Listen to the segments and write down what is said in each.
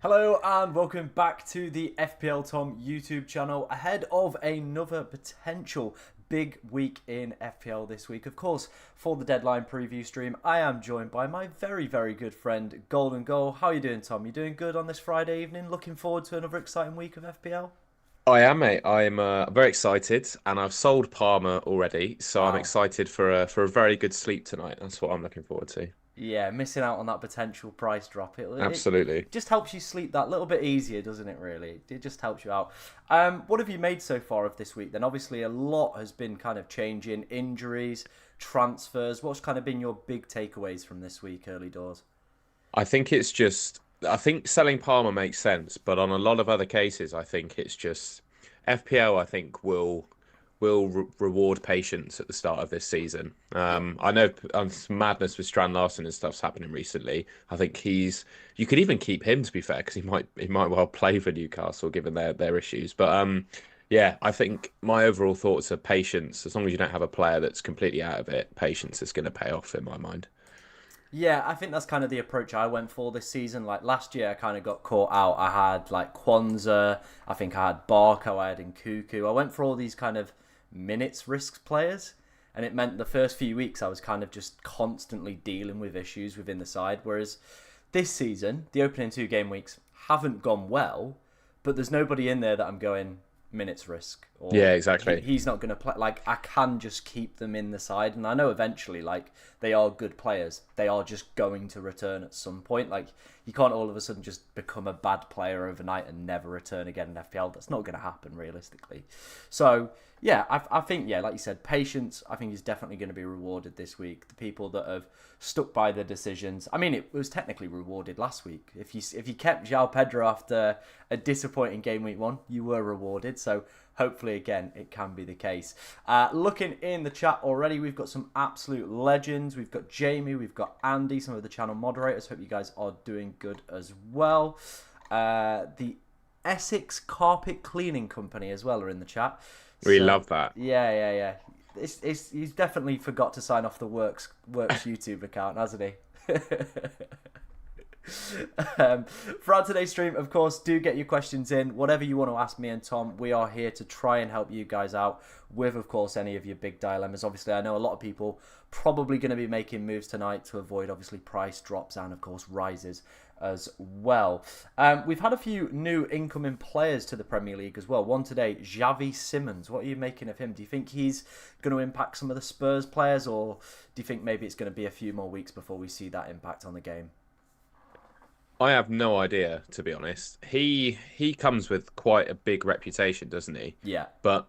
Hello and welcome back to the FPL Tom YouTube channel ahead of another potential big week in FPL this week. Of course, for the deadline preview stream, I am joined by my very, very good friend Golden Goal. How are you doing, Tom? You doing good on this Friday evening? Looking forward to another exciting week of FPL? I am, mate. I'm very excited, and I've sold Palmer already, so I'm Wow. excited for a very good sleep tonight. That's what I'm looking forward to. Yeah, missing out on that potential price drop. It Absolutely. just helps you sleep that little bit easier, doesn't it, really? It just helps you out. What have you made so far of this week then? Obviously, a lot has been kind of changing. Injuries, transfers. What's kind of been your big takeaways from this week, early doors? I think selling Palmer makes sense, but on a lot of other cases, I think it's just FPL. I think will reward patience at the start of this season. Yeah. I know some madness with Strand Larson and stuff's happening recently. I think you could even keep him to be fair because he might well play for Newcastle given their issues. But yeah, I think my overall thoughts are patience. As long as you don't have a player that's completely out of it, patience is going to pay off in my mind. Yeah, I think that's kind of the approach I went for this season. Like last year, I kind of got caught out. I had like Kwanzaa, I think I had Barco, I had Nkuku. I went for all these kind of minutes risks players, and it meant the first few weeks I was kind of just constantly dealing with issues within the side. Whereas this season, the opening two game weeks haven't gone well, but there's nobody in there that I'm going minutes risk or Yeah, exactly. he's not going to play. Like I can just keep them in the side, and I know eventually, like they are good players. They are just going to return at some point. Like you can't all of a sudden just become a bad player overnight and never return again in FPL. That's not going to happen realistically. So yeah, I think yeah, like you said, patience. I think is definitely going to be rewarded this week. The people that have stuck by the decisions. I mean, it was technically rewarded last week. If you kept João Pedro after a disappointing game week one, you were rewarded. So hopefully again it can be the case. Looking in the chat already, we've got some absolute legends. We've got Jamie, we've got Andy, some of the channel moderators. Hope you guys are doing good as well. The Essex Carpet Cleaning Company as well are in the chat. We So love that. yeah. He's definitely forgot to sign off the Works YouTube account, hasn't he? For today's stream, of course, do get your questions in. Whatever you want to ask me and Tom, we are here to try and help you guys out with, of course, any of your big dilemmas. Obviously, I know a lot of people probably going to be making moves tonight to avoid, obviously, price drops and, of course, rises as well. We've had a few new incoming players to the Premier League as well. One today, Xavi Simons. What are you making of him? Do you think he's going to impact some of the Spurs players, or do you think maybe it's going to be a few more weeks before we see that impact on the game? I have no idea, to be honest. He comes with quite a big reputation, doesn't he? Yeah. But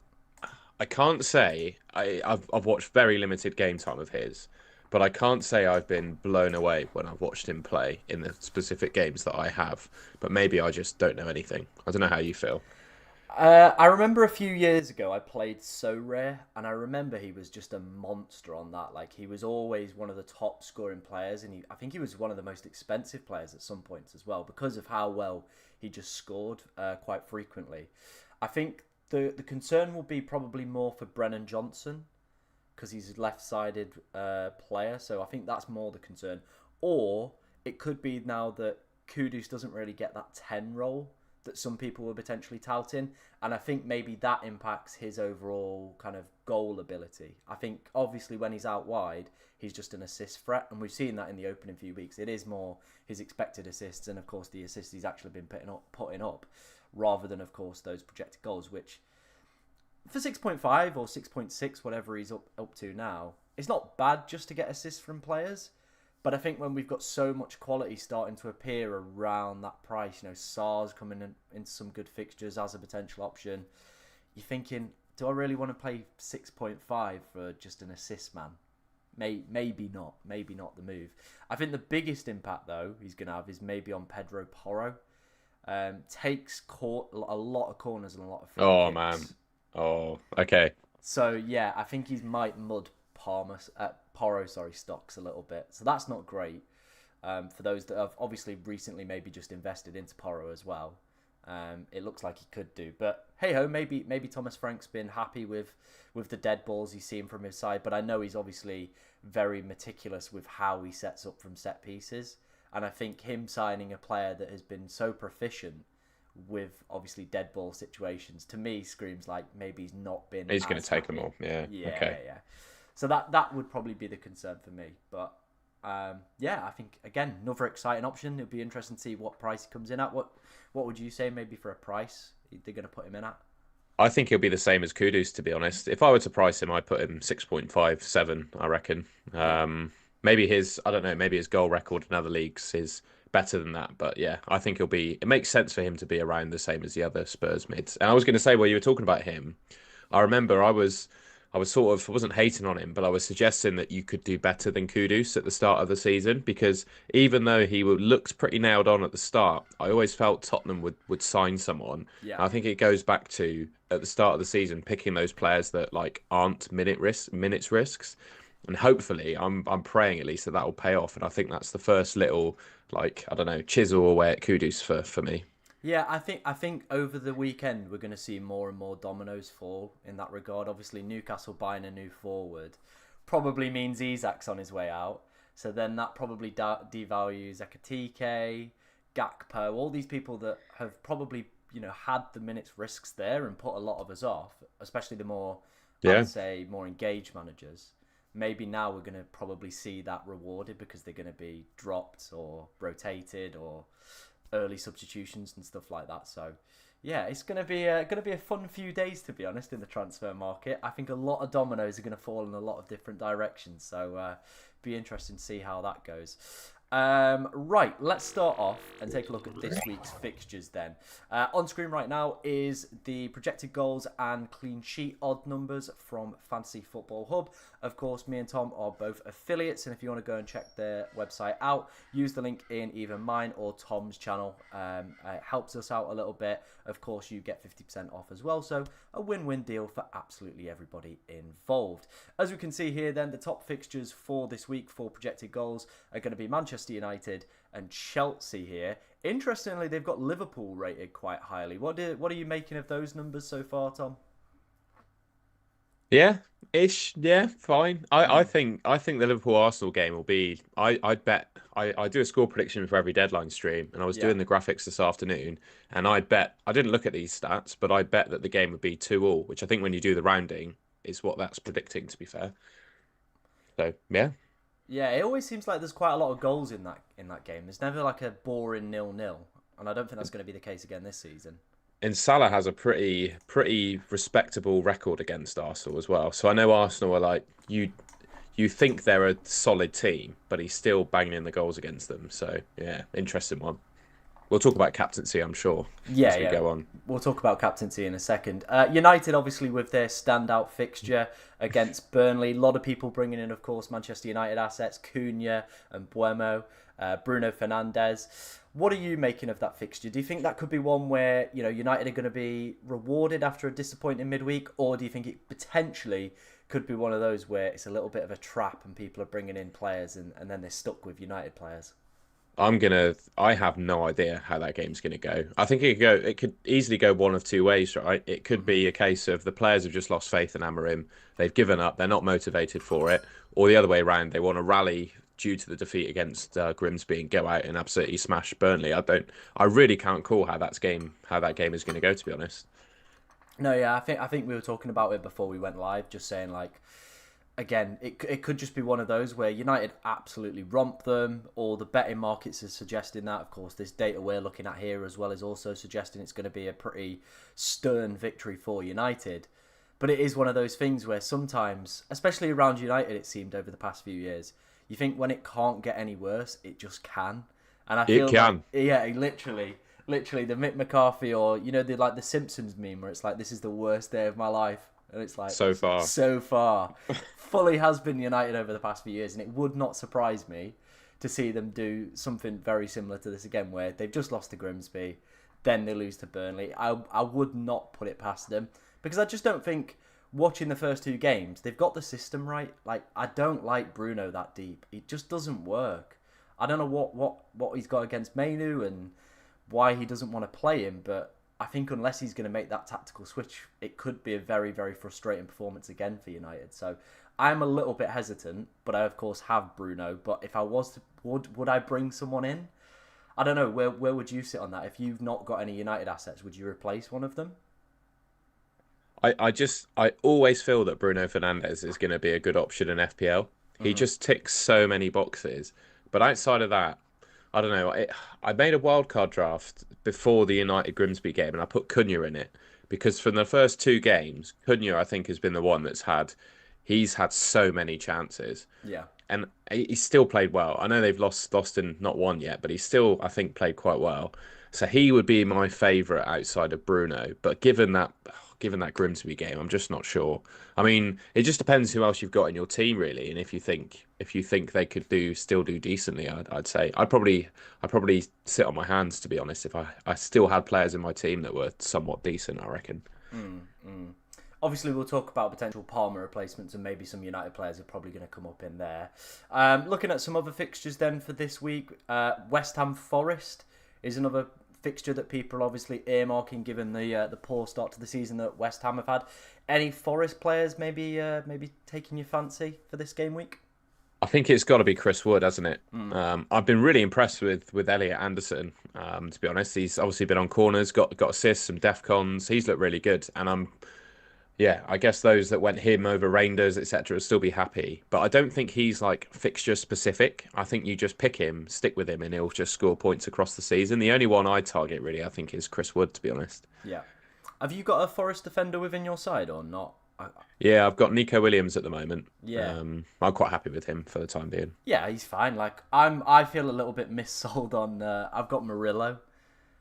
I can't say I've watched very limited game time of his, but I can't say I've been blown away when I've watched him play in the specific games that I have. But maybe I just don't know anything. I don't know how you feel. I remember a few years ago I played So Rare, and I remember he was just a monster on that. Like he was always one of the top scoring players, and I think he was one of the most expensive players at some points as well because of how well he just scored quite frequently. I think the concern will be probably more for Brennan Johnson because he's a left-sided player, so I think that's more the concern. Or it could be now that Kudus doesn't really get that 10 role that some people were potentially touting, and I think maybe that impacts his overall kind of goal ability. I think obviously when he's out wide, he's just an assist threat, and we've seen that in the opening few weeks. It is more his expected assists and of course the assists he's actually been putting up rather than of course those projected goals, which for 6.5 or 6.6, whatever he's up to now, it's not bad just to get assists from players. But I think when we've got so much quality starting to appear around that price, SARS coming into some good fixtures as a potential option, you're thinking, do I really want to play 6.5 for just an assist man? Maybe not. Maybe not the move. I think the biggest impact, though, he's going to have is maybe on Pedro Porro. Takes a lot of corners and a lot of free Oh man. kicks. Oh, okay. So yeah, I think he might mud Porro stocks a little bit. So that's not great for those that have obviously recently maybe just invested into Porro as well. It looks like he could do, but hey ho, maybe Thomas Frank's been happy with the dead balls he's seen from his side. But I know he's obviously very meticulous with how he sets up from set pieces. And I think him signing a player that has been so proficient with obviously dead ball situations, to me screams like maybe he's not been He's going as to take happy. them all. Yeah. Yeah, Okay. yeah. So that would probably be the concern for me. But yeah, I think again another exciting option. It'll be interesting to see what price he comes in at. What would you say maybe for a price they're going to put him in at? I think he'll be the same as Kudus, to be honest. If I were to price him, I'd put him 6.57, I reckon. Yeah. Maybe I don't know, maybe his goal record in other leagues is better than that. But yeah, I think it makes sense for him to be around the same as the other Spurs mids. And I was going to say, while you were talking about him, I remember I wasn't hating on him, but I was suggesting that you could do better than Kudus at the start of the season because even though looked pretty nailed on at the start, I always felt Tottenham would sign someone. Yeah. And I think it goes back to at the start of the season picking those players that like aren't minutes risks, and hopefully I'm praying at least that will pay off. And I think that's the first little like I don't know chisel away at Kudus for me. Yeah, I think over the weekend we're going to see more and more dominoes fall in that regard. Obviously, Newcastle buying a new forward probably means Isak's on his way out. So then that probably devalues Ekatike, Gakpo, all these people that have probably had the minutes risks there and put a lot of us off, especially the more Yeah. I'd say more engaged managers. Maybe now we're going to probably see that rewarded because they're going to be dropped or rotated or early substitutions and stuff like that. So yeah, it's gonna be a fun few days, to be honest, in the transfer market. I think a lot of dominoes are gonna fall in a lot of different directions. So be interesting to see how that goes. Right, let's start off and take a look at this week's fixtures then. On screen right now is the projected goals and clean sheet odd numbers from Fantasy Football Hub. Of course, me and Tom are both affiliates, and if you want to go and check their website out, use the link in either mine or Tom's channel. It helps us out a little bit. Of course, you get 50% off as well, so a win-win deal for absolutely everybody involved. As we can see here then, the top fixtures for this week for projected goals are going to be Manchester United and Chelsea here. Interestingly, they've got Liverpool rated quite highly. What are you making of those numbers so far, Tom? Yeah, ish. Yeah, fine. I think the Liverpool Arsenal game will be. I'd bet. I do a score prediction for every deadline stream, and I was Yeah. doing the graphics this afternoon, and I'd bet. I didn't look at these stats, but I bet that the game would be 2-2, which I think when you do the rounding is what that's predicting. To be fair, so yeah, Yeah, it always seems like there's quite a lot of goals in that game. There's never like a boring 0-0, and I don't think that's going to be the case again this season. and Salah has a pretty respectable record against Arsenal as well. So I know Arsenal are like you. You think they're a solid team, but he's still banging in the goals against them. So yeah, interesting one. We'll talk about captaincy, I'm sure, Yeah, as we yeah. go on. We'll talk about captaincy in a second. United, obviously, with their standout fixture against Burnley. A lot of people bringing in, of course, Manchester United assets, Cunha and Buemo, Bruno Fernandes. What are you making of that fixture? Do you think that could be one where United are going to be rewarded after a disappointing midweek, or do you think it potentially could be one of those where it's a little bit of a trap and people are bringing in players and then they're stuck with United players? I have no idea how that game's gonna go. I think it could easily go one of two ways, right? It could Hmm. be a case of the players have just lost faith in Amorim, they've given up, they're not motivated for it, or the other way around, they want to rally due to the defeat against Grimsby and go out and absolutely smash Burnley. I really can't call how that game is going to go, to be honest. No, yeah, I think we were talking about it before we went live, just saying like again, it could just be one of those where United absolutely romp them, or the betting markets are suggesting that. Of course, this data we're looking at here as well is also suggesting it's going to be a pretty stern victory for United. But it is one of those things where sometimes, especially around United, it seemed over the past few years, you think when it can't get any worse, it just can. And I It feel like, can. yeah, literally the Mick McCarthy or, the Simpsons meme where it's like, this is the worst day of my life. And it's like, So far. so far. Fully has been United over the past few years, and it would not surprise me to see them do something very similar to this again, where they've just lost to Grimsby, then they lose to Burnley. I would not put it past them, because I just don't think, watching the first two games, they've got the system right. Like, I don't like Bruno that deep. It just doesn't work. I don't know what he's got against Mainu and why he doesn't want to play him, but I think unless he's going to make that tactical switch, it could be a very, very frustrating performance again for United. So I'm a little bit hesitant, but I, of course, have Bruno. But if I was to Would I bring someone in? I don't know. Where would you sit on that? If you've not got any United assets, would you replace one of them? I always feel that Bruno Fernandes is going to be a good option in FPL. He Hmm. just ticks so many boxes. But outside of that, I don't know. I made a wildcard draft before the United Grimsby game, and I put Cunha in it because from the first two games, Cunha I think has been the one he's had so many chances, Yeah. and he's still played well. I know they've lost and not won yet, but he's still I think played quite well. So he would be my favourite outside of Bruno. But given that Grimsby game, I'm just not sure. I mean, it just depends who else you've got in your team, really, and if you think they could still do decently, I'd say I'd probably sit on my hands to be honest. If I still had players in my team that were somewhat decent, I reckon. Mm, mm. Obviously, we'll talk about potential Palmer replacements and maybe some United players are probably going to come up in there. Looking at some other fixtures then for this week, West Ham Forest is another fixture that people are obviously earmarking given the poor start to the season that West Ham have had. Any Forest players maybe taking your fancy for this game week? I think it's got to be Chris Wood, hasn't it? Mm. I've been really impressed with Elliot Anderson. To be honest, he's obviously been on corners, got assists, some defcons. He's looked really good, and yeah, I guess those that went him over Reinders, etc., will still be happy. But I don't think he's like fixture specific. I think you just pick him, stick with him, and he'll just score points across the season. The only one I target really, I think, is Chris Wood. To be honest. Yeah. Have you got a Forest defender within your side or not? Yeah, I've got Nico Williams at the moment. Yeah. I'm quite happy with him for the time being. Yeah, he's fine. Like I feel a little bit missold on. I've got Murillo,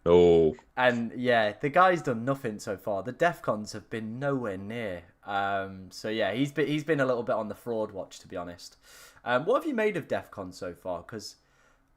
Oh, and yeah, the guy's done nothing so far. The Defcons have been nowhere near. So yeah, he's been a little bit on the fraud watch to be honest. What have you made of Defcon so far? Because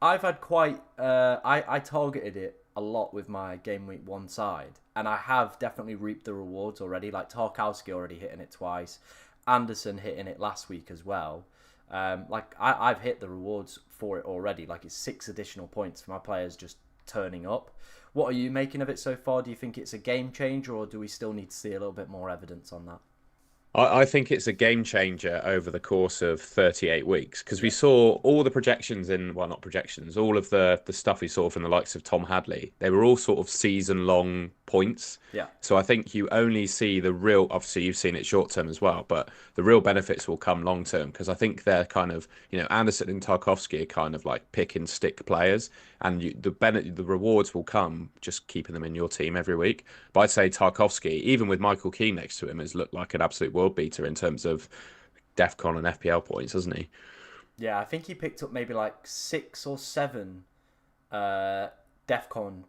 I've had quite. I targeted it a lot with my game week one side, and I have definitely reaped the rewards already. Like Tarkowski already hitting it twice, Anderson hitting it last week as well. I've hit the rewards for it already. Like it's 6 additional points for my players just turning up. What are you making of it so far? Do you think it's a game changer, or do we still need to see a little bit more evidence on that? I think it's a game changer over the course of 38 weeks because we Yeah, saw all the projections well, not projections, all of the stuff we saw from the likes of Tom Hadley. They were all sort of season long points. yeah, So I think you only see the real, obviously you've seen it short term as well, but the real benefits will come long term because I think they're kind of, Anderson and Tarkovsky are kind of like pick and stick players, and the rewards will come just keeping them in your team every week. But I'd say Tarkovsky, even with Michael Keane next to him, has looked like an absolute world beater in terms of DEFCON and FPL points, hasn't he? yeah. I think he picked up maybe like 6 or 7 uh, DefCon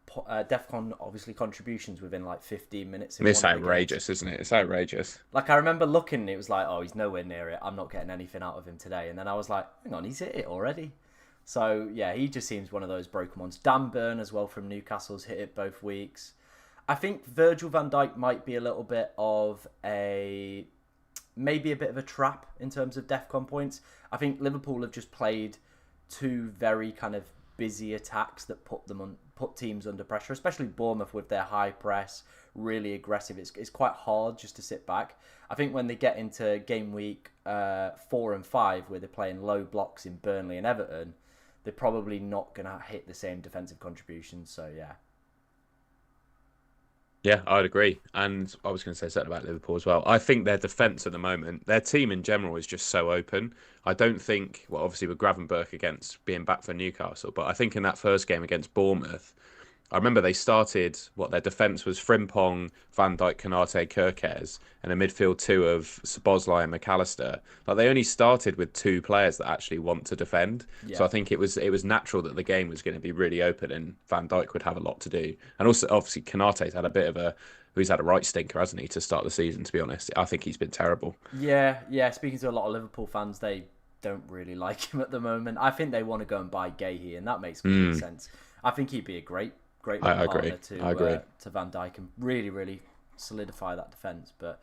DefCon obviously contributions within like 15 minutes in It's one of the games. outrageous, isn't it? It's outrageous. Like I remember looking, and it was like, oh, he's nowhere near it. I'm not getting anything out of him today. And then I was like, hang on, he's hit it already. So yeah, he just seems one of those broken ones. Dan Burn as well from Newcastle's hit it both weeks. I think Virgil van Dijk might be a little bit of maybe a bit of a trap in terms of DEFCON points. I think Liverpool have just played 2 very kind of busy attacks that put teams under pressure, especially Bournemouth with their high press, really aggressive. It's quite hard just to sit back. I think when they get into game week 4 and 5, where they're playing low blocks in Burnley and Everton, they're probably not going to hit the same defensive contributions. So yeah. Yeah, I'd agree. And I was going to say something about Liverpool as well. I think their defence at the moment, their team in general is just so open. I don't think, well, obviously with Gravenberch against being back for Newcastle, but I think in that first game against Bournemouth, I remember they started, their defence was Frimpong, Van Dijk, Konate, Kerkez, and a midfield 2 of Szoboszlai and McAllister. Like they only started with 2 players that actually want to defend. Yeah. So I think it was natural that the game was going to be really open and Van Dijk would have a lot to do. And also, obviously, Konate's had he's had a right stinker, hasn't he, to start the season, to be honest. I think he's been terrible. Yeah, yeah. Speaking to a lot of Liverpool fans, they don't really like him at the moment. I think they want to go and buy Gahey, and that makes complete sense. I think he'd be a great I little agree. partner I agree. To Van Dijk and really, really solidify that defence. But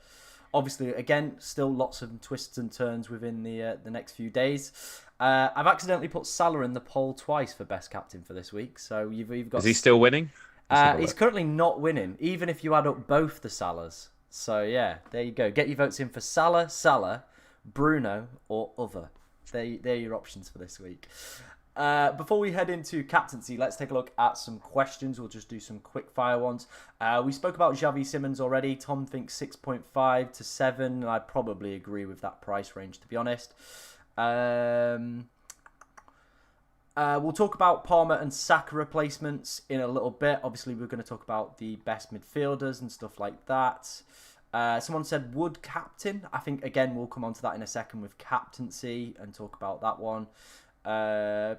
obviously, again, still lots of twists and turns within the next few days. I've accidentally put Salah in the poll twice for best captain for this week. So you've got. Is he still winning? He's currently not winning, even if you add up both the Salahs. So yeah, there you go. Get your votes in for Salah, Bruno, or other. They're your options for this week. Before we head into captaincy, let's take a look at some questions. We'll just do some quick fire ones. We spoke about Xavi Simons already. Tom thinks 6.5 to 7, and I probably agree with that price range, to be honest. We'll talk about Palmer and Saka replacements in a little bit. Obviously, we're going to talk about the best midfielders and stuff like that. Someone said would captain. I think, again, we'll come on to that in a second with captaincy and talk about that one. Someone's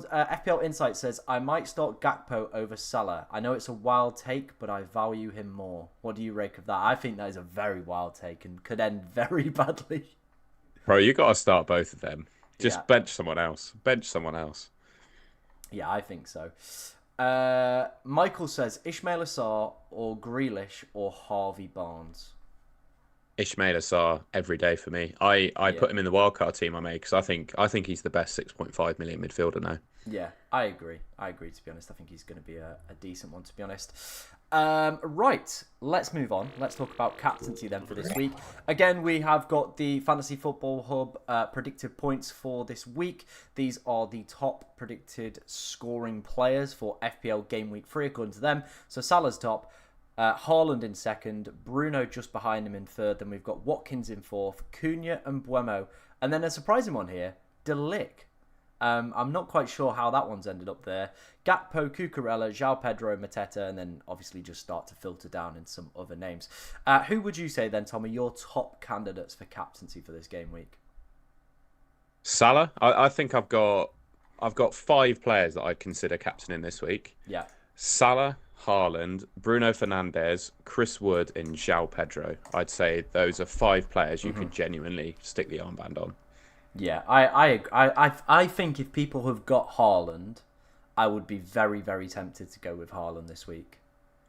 FPL Insight says, I might start Gakpo over Salah. I know it's a wild take, but I value him more. What do you rake of that? I think that is a very wild take and could end very badly. Bro, you got to start both of them. Just Yeah. bench someone else. Bench someone else. Yeah, I think so. Michael says, Ismail Assar or Grealish or Harvey Barnes? Ismail Assar every day for me. I put him in the wildcard team I made because I think he's the best 6.5 million midfielder now. Yeah, I agree. To be honest. I think he's going to be a decent one, to be honest. Right, let's move on. Let's talk about captaincy then for this week. Again, we have got the Fantasy Football Hub predicted points for this week. These are the top predicted scoring players for FPL Gameweek 3 according to them. So Salah's top. Haaland in second, Bruno just behind him in third. Then we've got Watkins in fourth, Cunha and Buemo. And then a surprising one here, De Ligt. I'm not quite sure how that one's ended up there. Gakpo, Cucurella, João Pedro, Mateta, and then obviously just start to filter down in some other names. Who would you say then, Tom, are your top candidates for captaincy for this game week? Salah, I think I've got 5 players that I'd consider captaining this week. Yeah. Salah, Haaland, Bruno Fernandes, Chris Wood, and João Pedro. I'd say those are 5 players you could genuinely stick the armband on. Yeah, I think if people have got Haaland, I would be very, very tempted to go with Haaland this week.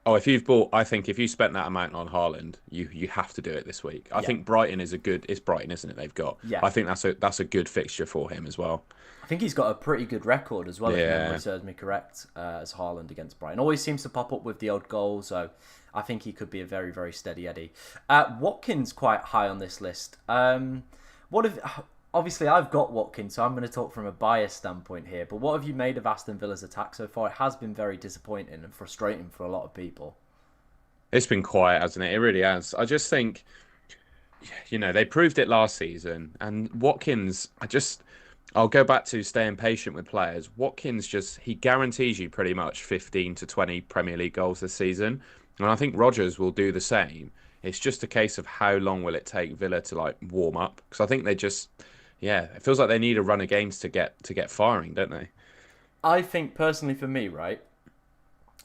Oh, I think if you spent that amount on Haaland, you have to do it this week. I think Brighton is it's Brighton, isn't it? They've got. Yeah. I think that's a good fixture for him as well. I think he's got a pretty good record as well, if memory serves me correct, as Haaland against Brighton. Always seems to pop up with the odd goal, so I think he could be a very, very steady Eddie. Watkins quite high on this list. Obviously, I've got Watkins, so I'm going to talk from a bias standpoint here. But what have you made of Aston Villa's attack so far? It has been very disappointing and frustrating for a lot of people. It's been quiet, hasn't it? It really has. I just think, they proved it last season. And Watkins, I'll go back to staying patient with players. Watkins he guarantees you pretty much 15 to 20 Premier League goals this season. And I think Rodgers will do the same. It's just a case of how long will it take Villa to warm up? Because I think it feels like they need a run of games to get firing, don't they? I think personally for me, right,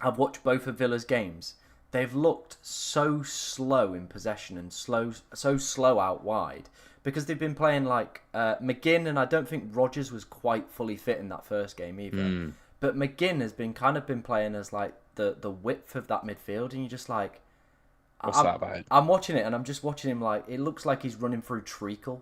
I've watched both of Villa's games. They've looked so slow in possession and so slow out wide because they've been playing like McGinn, and I don't think Rodgers was quite fully fit in that first game either. But McGinn has been playing as like the width of that midfield, and you're just like, what's that about? I'm watching it, and I'm just watching him like it looks like he's running through treacle.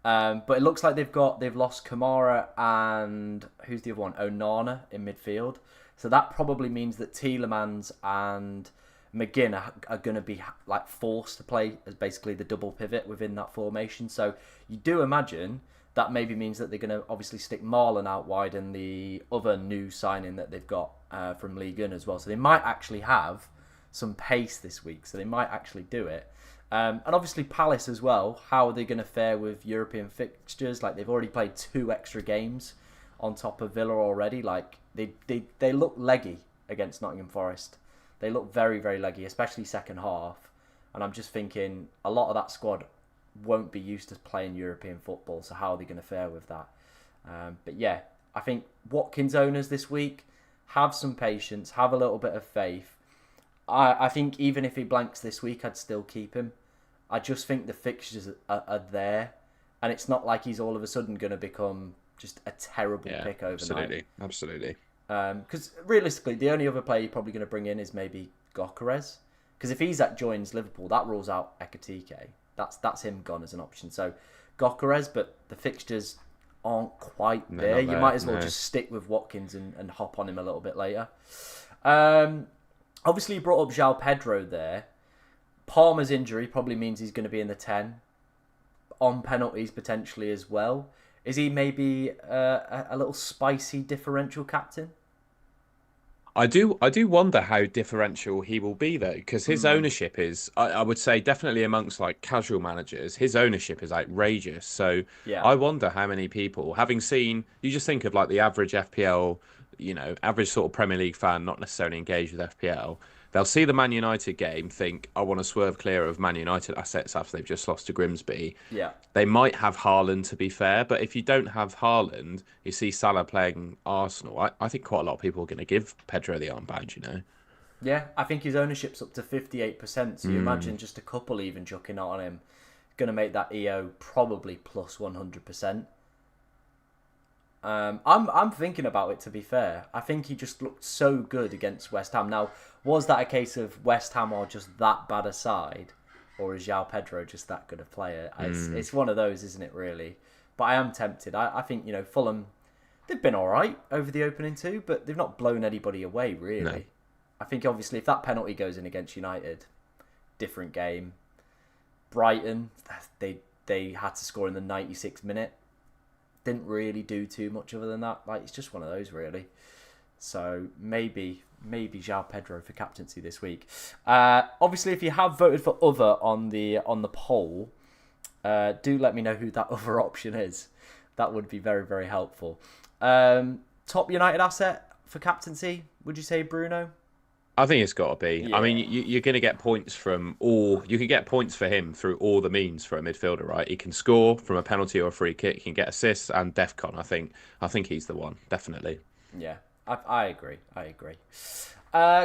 But it looks like they've lost Kamara and who's the other one? Onana in midfield. So that probably means that Tielemans and McGinn are going to be like forced to play as basically the double pivot within that formation. So you do imagine that maybe means that they're going to obviously stick Marlon out wide and the other new signing that they've got from Ligue 1 as well. So they might actually have some pace this week. So they might actually do it. And obviously Palace as well. How are they going to fare with European fixtures? Like they've already played 2 extra games on top of Villa already. Like they look leggy against Nottingham Forest. They look very, very leggy, especially second half. And I'm just thinking a lot of that squad won't be used to playing European football. So how are they going to fare with that? But yeah, I think Watkins owners this week, have some patience, have a little bit of faith. I think even if he blanks this week, I'd still keep him. I just think the fixtures are there. And it's not like he's all of a sudden going to become just a terrible pick overnight. Absolutely. Because realistically, the only other player you're probably going to bring in is maybe Gyökeres. Because if he's joins Liverpool, that rules out Ekitike. That's him gone as an option. So Gyökeres, but the fixtures aren't quite there. You might as well just stick with Watkins and hop on him a little bit later. Obviously, you brought up João Pedro there. Palmer's injury probably means he's going to be in the 10. On penalties, potentially as well. Is he maybe a little spicy differential captain? I do wonder how differential he will be though, because his Hmm. ownership is, I would say, definitely amongst like casual managers, his ownership is outrageous. So Yeah. I wonder how many people, having seen, you just think of like the average FPL, average sort of Premier League fan, not necessarily engaged with FPL. They'll see the Man United game, think, I want to swerve clear of Man United assets after they've just lost to Grimsby. Yeah. They might have Haaland to be fair, but if you don't have Haaland, you see Salah playing Arsenal. I think quite a lot of people are going to give Pedro the armband. Yeah, I think his ownership's up to 58%. So you Mm, imagine just a couple even chucking out on him, going to make that EO probably plus 100%. I'm thinking about it, to be fair. I think he just looked so good against West Ham. Now, was that a case of West Ham are just that bad a side? Or is João Pedro just that good a player? mm, It's one of those, isn't it, really? But I am tempted. I think, Fulham, they've been all right over the opening two, but they've not blown anybody away, no. really. I think, obviously, if that penalty goes in against United, different game. Brighton, they had to score in the 96th minute. Didn't really do too much other than that. Like, it's just one of those, really. So maybe João Pedro for captaincy this week. Obviously, if you have voted for other on the poll, do let me know who that other option is. That would be very, very helpful. Top United asset for captaincy, would you say Bruno? I think it's got to be. I mean, Yeah, you're going to get points from all. You can get points for him through all the means for a midfielder, right? He can score from a penalty or a free kick. He can get assists and DEFCON. I think he's the one, definitely. yeah. I agree. I agree.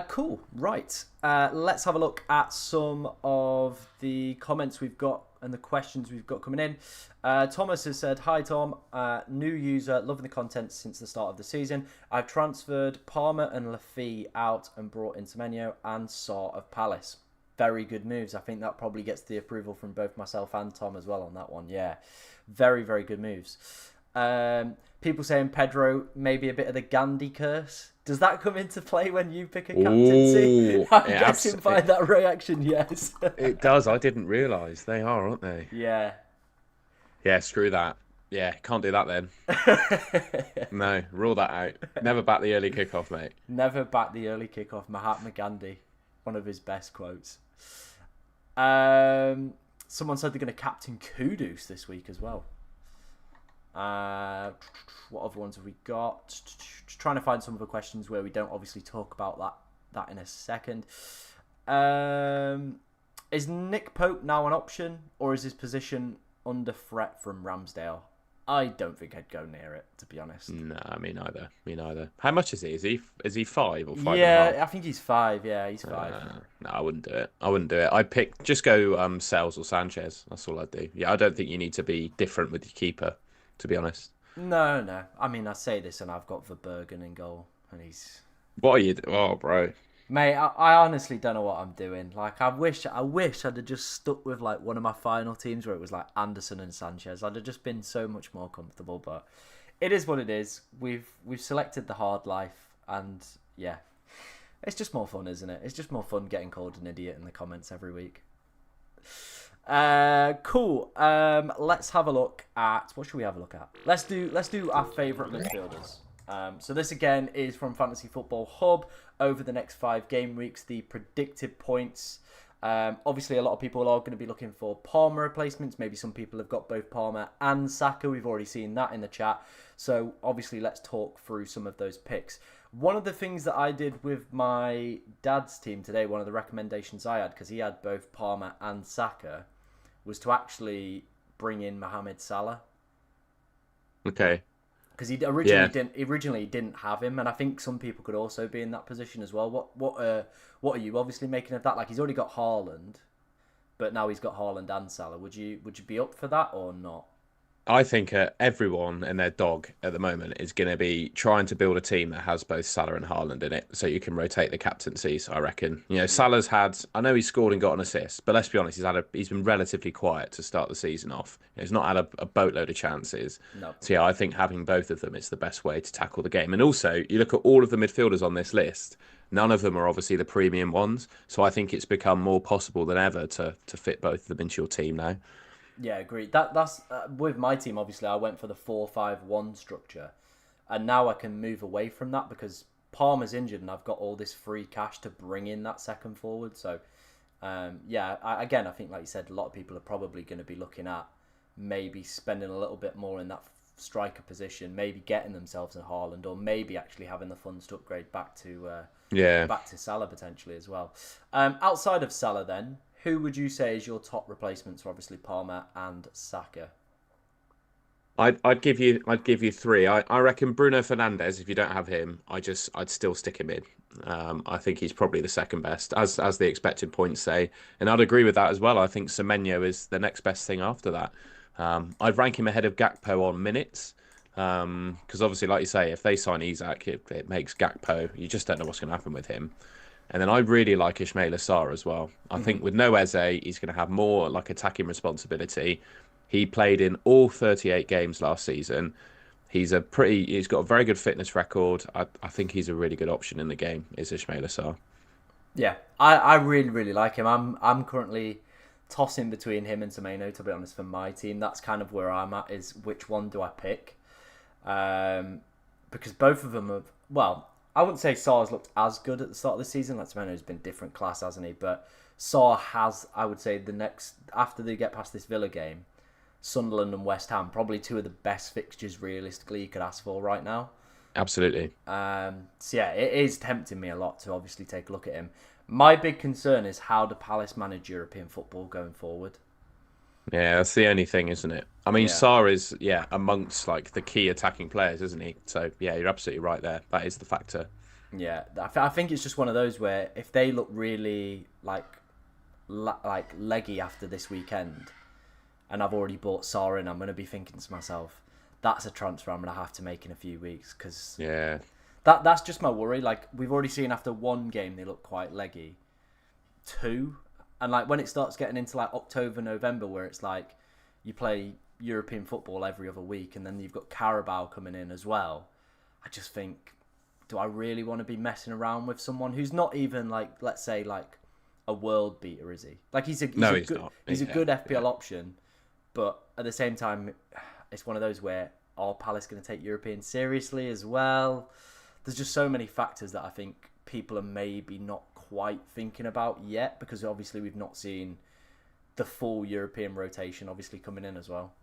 Cool. Right. Let's have a look at some of the comments we've got and the questions we've got coming in. Thomas has said, "Hi Tom, new user, loving the content since the start of the season. I've transferred Palmer and Lafie out and brought in Semenyo and Saw of Palace. Very good moves. I think that probably gets the approval from both myself and Tom as well on that one. Yeah, very, very good moves. People saying Pedro maybe a bit of the Gandhi curse. Does that come into play when you pick a captaincy? Ooh, I'm guessing by that reaction, yes. it does. I didn't realise they are, aren't they? Yeah. Yeah, screw that. Yeah, can't do that then. No, rule that out. Never back the early kickoff, mate. Never back the early kickoff. Mahatma Gandhi, one of his best quotes. Someone said they're going to captain Kudus this week as well. What other ones have we got? Just trying to find some other questions where we don't obviously talk about that in a second. Is Nick Pope now an option, or is his position under threat from Ramsdale? I don't think I'd go near it, to be honest. No, me neither. Me neither. How much is he? Is he 5 or 5.5? Yeah, I think he's 5. Yeah, he's 5. No, I wouldn't do it. I wouldn't do it. I'd pick just go Sales or Sanchez. That's all I'd do. Yeah, I don't think you need to be different with your keeper, to be honest. No. I mean, I say this and I've got Verbergen in goal, and he's What are you? Oh, bro. mate. I honestly don't know what I'm doing. Like, I wish I'd have just stuck with like one of my final teams where it was like Anderson and Sanchez. I'd have just been so much more comfortable. But it is what it is. We've selected the hard life, and yeah, it's just more fun, isn't it? It's just more fun getting called an idiot in the comments every week. Cool. Let's have a look at what should we have a look at? Let's do our favourite midfielders. So this again is from Fantasy Football Hub. Over the next 5 game weeks, the predicted points. Obviously, a lot of people are going to be looking for Palmer replacements. Maybe some people have got both Palmer and Saka. We've already seen that in the chat. So obviously, let's talk through some of those picks. One of the things that I did with my dad's team today, one of the recommendations I had, because he had both Palmer and Saka, was to actually bring in Mohamed Salah, Okay. because he Yeah. originally didn't have him, and I think some people could also be in that position as well. What are you obviously making of that? Like, he's already got Haaland, but now he's got Haaland and Salah. Would you be up for that or not? I think everyone and their dog at the moment is going to be trying to build a team that has both Salah and Haaland in it, so you can rotate the captaincies. I reckon. Yeah. Salah's had. I know he scored and got an assist, but let's be honest, he's been relatively quiet to start the season off. He's not had a boatload of chances. No. So yeah, I think having both of them is the best way to tackle the game. And also, you look at all of the midfielders on this list. None of them are obviously the premium ones, so I think it's become more possible than ever to fit both of them into your team now. Yeah, agreed. That's with my team. Obviously, I went for the 4-5-1 structure, and now I can move away from that because Palmer's injured, and I've got all this free cash to bring in that second forward. So, yeah, again, I think like you said, a lot of people are probably going to be looking at maybe spending a little bit more in that striker position, maybe getting themselves a Haaland, or maybe actually having the funds to upgrade Yeah. back to Salah potentially as well. Outside of Salah, then, who would you say is your top replacements for obviously Palmer and Saka? I'd give you three. I reckon Bruno Fernandes, if you don't have him, I'd still stick him in. I think he's probably the second best, as the expected points say. And I'd agree with that as well. I think Semenyo is the next best thing after that. I'd rank him ahead of Gakpo on minutes. Because obviously, like you say, if they sign Isak, it makes Gakpo. You just don't know what's going to happen with him. And then I really like Ismail Assar as well. I Mm-hmm. think with no Eze, he's going to have more like attacking responsibility. He played in all 38 games last season. He's got a very good fitness record. I think he's a really good option in the game, is Ismail Assar. Yeah, I really really like him. I'm currently tossing between him and Semeno, to be honest. For my team, that's kind of where I'm at. Is which one do I pick? Because both of them have. Well, I wouldn't say Sar's looked as good at the start of the season. Like Semeno's been different class, hasn't he? But Sar has, I would say, the next after they get past this Villa game, Sunderland and West Ham, probably two of the best fixtures realistically you could ask for right now. Absolutely. So yeah, it is tempting me a lot to obviously take a look at him. My big concern is how do Palace manage European football going forward? Yeah, that's the only thing, isn't it? I mean, Yeah, Sarr is, yeah, amongst like the key attacking players, isn't he? So yeah, you're absolutely right there. That is the factor. yeah. I think it's just one of those where if they look really like leggy after this weekend, and I've already bought Sarr in, I'm going to be thinking to myself, that's a transfer I'm going to have to make in a few weeks because Yeah, that's just my worry. Like we've already seen after one game they look quite leggy. Two, and like when it starts getting into like October, November, where it's like you play European football every other week, and then you've got Carabao coming in as well. I just think, do I really want to be messing around with someone who's not even like, let's say like a world beater? Is he? Like no, a he's good not. he's a Yeah, good yeah, FPL option, but at the same time, it's one of those where are Palace going to take European seriously as well? There's just so many factors that I think people are maybe not quite thinking about yet because obviously we've not seen the full European rotation obviously coming in as well.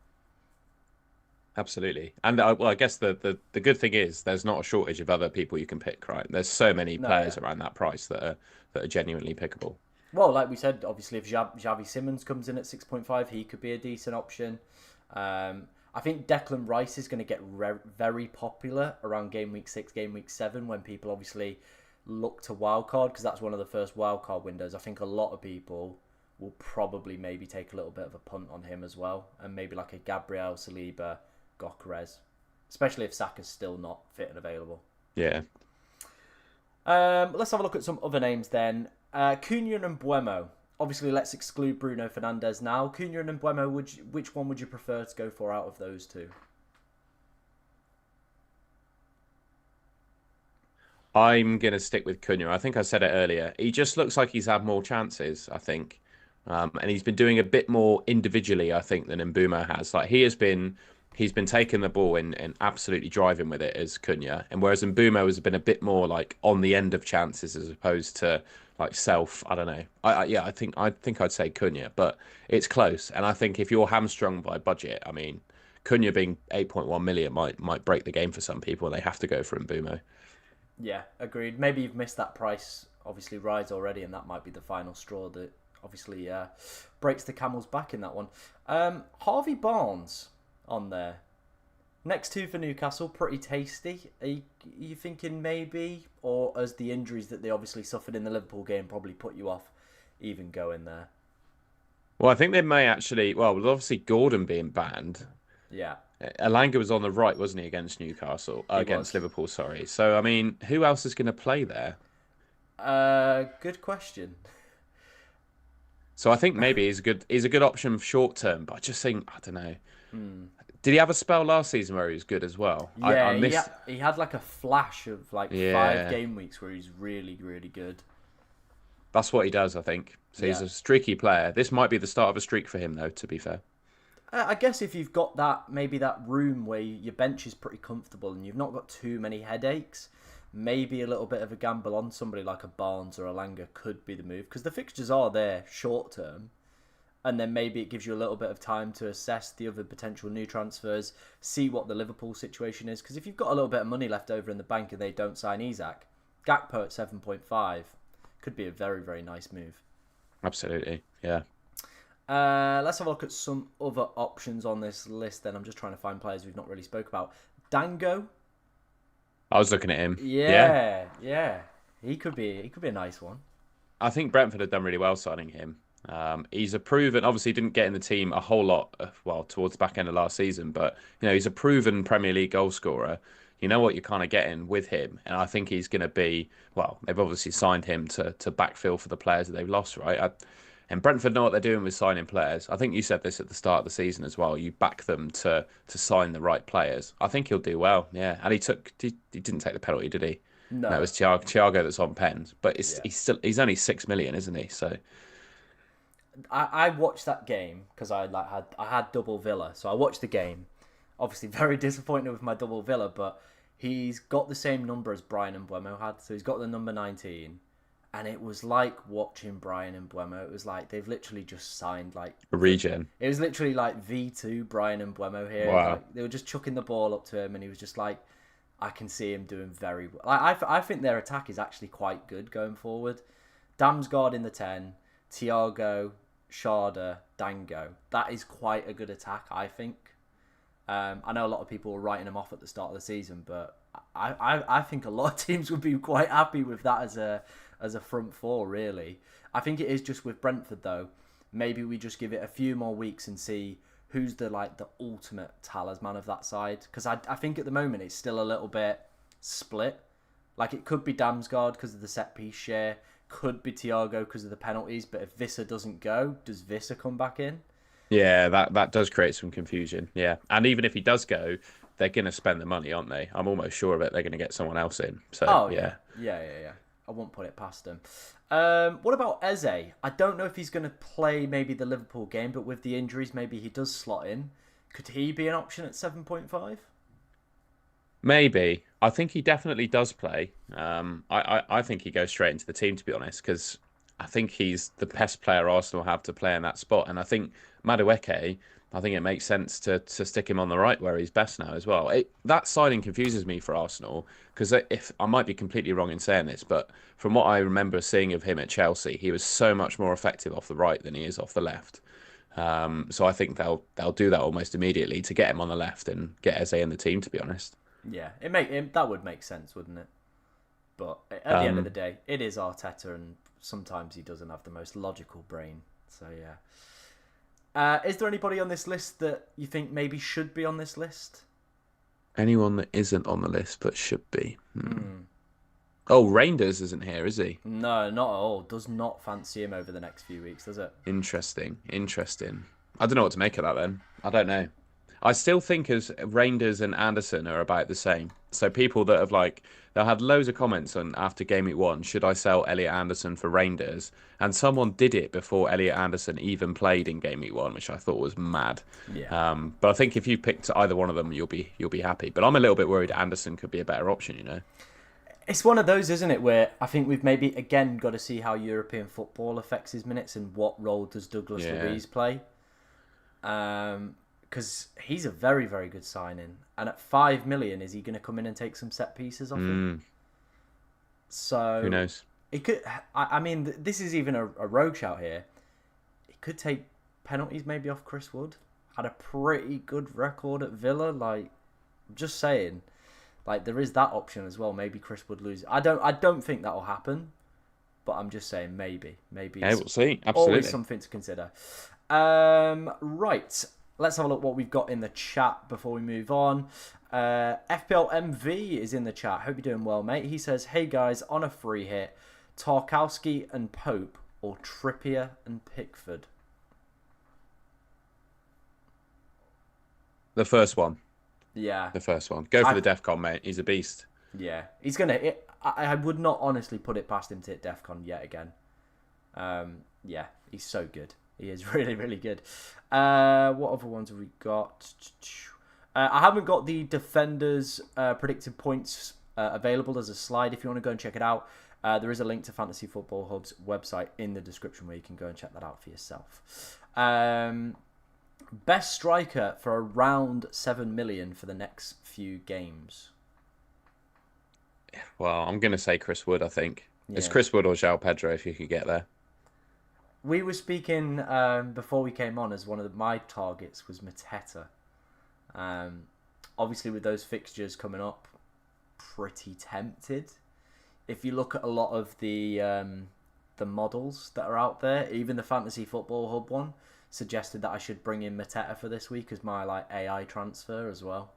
absolutely. And well, I guess the good thing is there's not a shortage of other people you can pick, right? There's so many No, yeah. players around that price that are genuinely pickable. Well, like we said, obviously if Xavi Simmons comes in at 6.5, he could be a decent option. I think Declan Rice is going to get very popular around game week 6, game week 7 when people obviously look to wildcard because that's one of the first wildcard windows. I think a lot of people will probably maybe take a little bit of a punt on him as well and maybe like a Gabriel Saliba, Gokrez, especially if Saka's still not fit and available. Yeah. Let's have a look at some other names then. Cunha and Buemo. Obviously, let's exclude Bruno Fernandes now. Cunha and Buemo, which one would you prefer to go for out of those two? I'm gonna stick with Cunha. I think I said it earlier. He just looks like he's had more chances, I think. And he's been doing a bit more individually, I think, than Mbeumo has. Like he's been taking the ball and absolutely driving with it as Cunha. And whereas Mbeumo has been a bit more like on the end of chances as opposed to like self. I don't know. Yeah, I think I'd say Cunha, but it's close. And I think if you're hamstrung by budget, I mean, Cunha being 8.1 million might break the game for some people, and they have to go for Mbeumo. Yeah, agreed. Maybe you've missed that price, obviously, rise already, and that might be the final straw that obviously breaks the camel's back in that one. Harvey Barnes on there. Next two for Newcastle, pretty tasty. Are you thinking maybe, or as the injuries that they obviously suffered in the Liverpool game probably put you off even going there? Well, I think they may actually. Well, with obviously Gordon being banned, Yeah, Elanga was on the right, wasn't he, against Newcastle, he against was. Liverpool? Sorry. So I mean, who else is going to play there? Good question. So I think maybe he's a good option short term, but I just think I don't know. Hmm. Did he have a spell last season where he was good as well? I Yeah, missed. he had like a flash of like five Yeah, game weeks where he's really, really good. that's what he does. I think so. He's Yeah. a streaky player. This might be the start of a streak for him, though. To be fair. I guess if you've got that, maybe that room where your bench is pretty comfortable and you've not got too many headaches, maybe a little bit of a gamble on somebody like a Barnes or a Langer could be the move, because the fixtures are there short term, and then maybe it gives you a little bit of time to assess the other potential new transfers, see what the Liverpool situation is, because if you've got a little bit of money left over in the bank and they don't sign Isak, Gakpo at 7.5 could be a very, very nice move. Absolutely, yeah. Let's have a look at some other options on this list then. I'm just trying to find players we've not really spoke about. Dango. I was looking at him. Yeah, Yeah. He could be a nice one. I think Brentford have done really well signing him. He's a proven, obviously didn't get in the team a whole lot, well, towards the back end of last season, but he's a proven Premier League goal scorer. You know what you're kind of getting with him, and I think he's going to be, well, they've obviously signed him to backfill for the players that they've lost, right? And Brentford know what they're doing with signing players. I think you said this at the start of the season as well. You back them to sign the right players. I think he'll do well, yeah. And he didn't take the penalty, did he? No. No, it was Thiago that's on pens, but Yeah. he's only 6 million, isn't he? So I watched that game because I had double Villa, so I watched the game. Obviously, very disappointed with my double Villa, but he's got the same number as Brian and Mbeumo had, so he's got the number 19, and it was like watching Brian and Mbeumo. It was like they've literally just signed like a regen. It was literally like V2 Brian and Mbeumo here. Wow. Like, they were just chucking the ball up to him, and he was just like, I can see him doing very well. I think their attack is actually quite good going forward. Damsgaard in the 10, Thiago, Sharda, Dango. That is quite a good attack, I think. I know a lot of people were writing him off at the start of the season, but I think a lot of teams would be quite happy with that as a front four, really. I think it is just with Brentford, though. Maybe we just give it a few more weeks and see who's the ultimate talisman of that side. Because I think at the moment it's still a little bit split. Like, it could be Damsgaard because of the set piece share, could be Thiago because of the penalties, but if Visser doesn't go, does Visser come back in? Yeah, that does create some confusion. Yeah, and even if he does go, they're going to spend the money, aren't they? I'm almost sure of it. They're going to get someone else in. So yeah. I won't put it past him. What about Eze? I don't know if he's going to play maybe the Liverpool game, but with the injuries, maybe he does slot in. Could he be an option at 7.5? Maybe. I think he definitely does play. I think he goes straight into the team, to be honest, because I think he's the best player Arsenal have to play in that spot. And I think Madueke, I think it makes sense to stick him on the right where he's best now as well. That signing confuses me for Arsenal because if I might be completely wrong in saying this, but from what I remember seeing of him at Chelsea, he was so much more effective off the right than he is off the left. So I think they'll do that almost immediately to get him on the left and get Eze in the team, to be honest. Yeah, that would make sense, wouldn't it? But at the end of the day, it is Arteta, and sometimes he doesn't have the most logical brain. So yeah. Is there anybody on this list that you think maybe should be on this list? Anyone that isn't on the list but should be. Oh, Reinders isn't here, is he? No, not at all. Does not fancy him over the next few weeks, does it? Interesting. I don't know what to make of that then. I don't know. I still think as Reinders and Anderson are about the same. So people that have they'll have loads of comments on after Gameweek 1, should I sell Elliot Anderson for Reinders? And someone did it before Elliot Anderson even played in Gameweek 1, which I thought was mad. Yeah. But I think if you picked either one of them, you'll be happy. But I'm a little bit worried Anderson could be a better option, It's one of those, isn't it, where I think we've maybe again got to see how European football affects his minutes and what role does Douglas Luiz play. Because he's a very, very good signing. And at 5 million, is he going to come in and take some set pieces off him? So who knows? It could. I mean, this is even a rogue shout here. He could take penalties maybe off Chris Wood. Had a pretty good record at Villa. I'm just saying, there is that option as well. Maybe Chris Wood loses. I don't think that will happen. But I'm just saying maybe. Yeah, we'll see. Absolutely. Always something to consider. Right. Let's have a look what we've got in the chat before we move on. FPL MV is in the chat. Hope you're doing well, mate. He says, hey guys, on a free hit, Tarkowski and Pope or Trippier and Pickford? The first one. Yeah. The first one. Go for the DEFCON, mate. He's a beast. Yeah. He's going to... I would not honestly put it past him to hit DEFCON yet again. Yeah, he's so good. He is really, really good. What other ones have we got? I haven't got the defenders predicted points available as a slide. If you want to go and check it out, there is a link to Fantasy Football Hub's website in the description where you can go and check that out for yourself. Best striker for around 7 million for the next few games. Well, I'm going to say Chris Wood, I think. It's Yeah. Chris Wood or João Pedro if you could get there. We were speaking before we came on as one of my targets was Mateta. Obviously, with those fixtures coming up, pretty tempted. If you look at a lot of the models that are out there, even the Fantasy Football Hub one suggested that I should bring in Mateta for this week as my like AI transfer as well.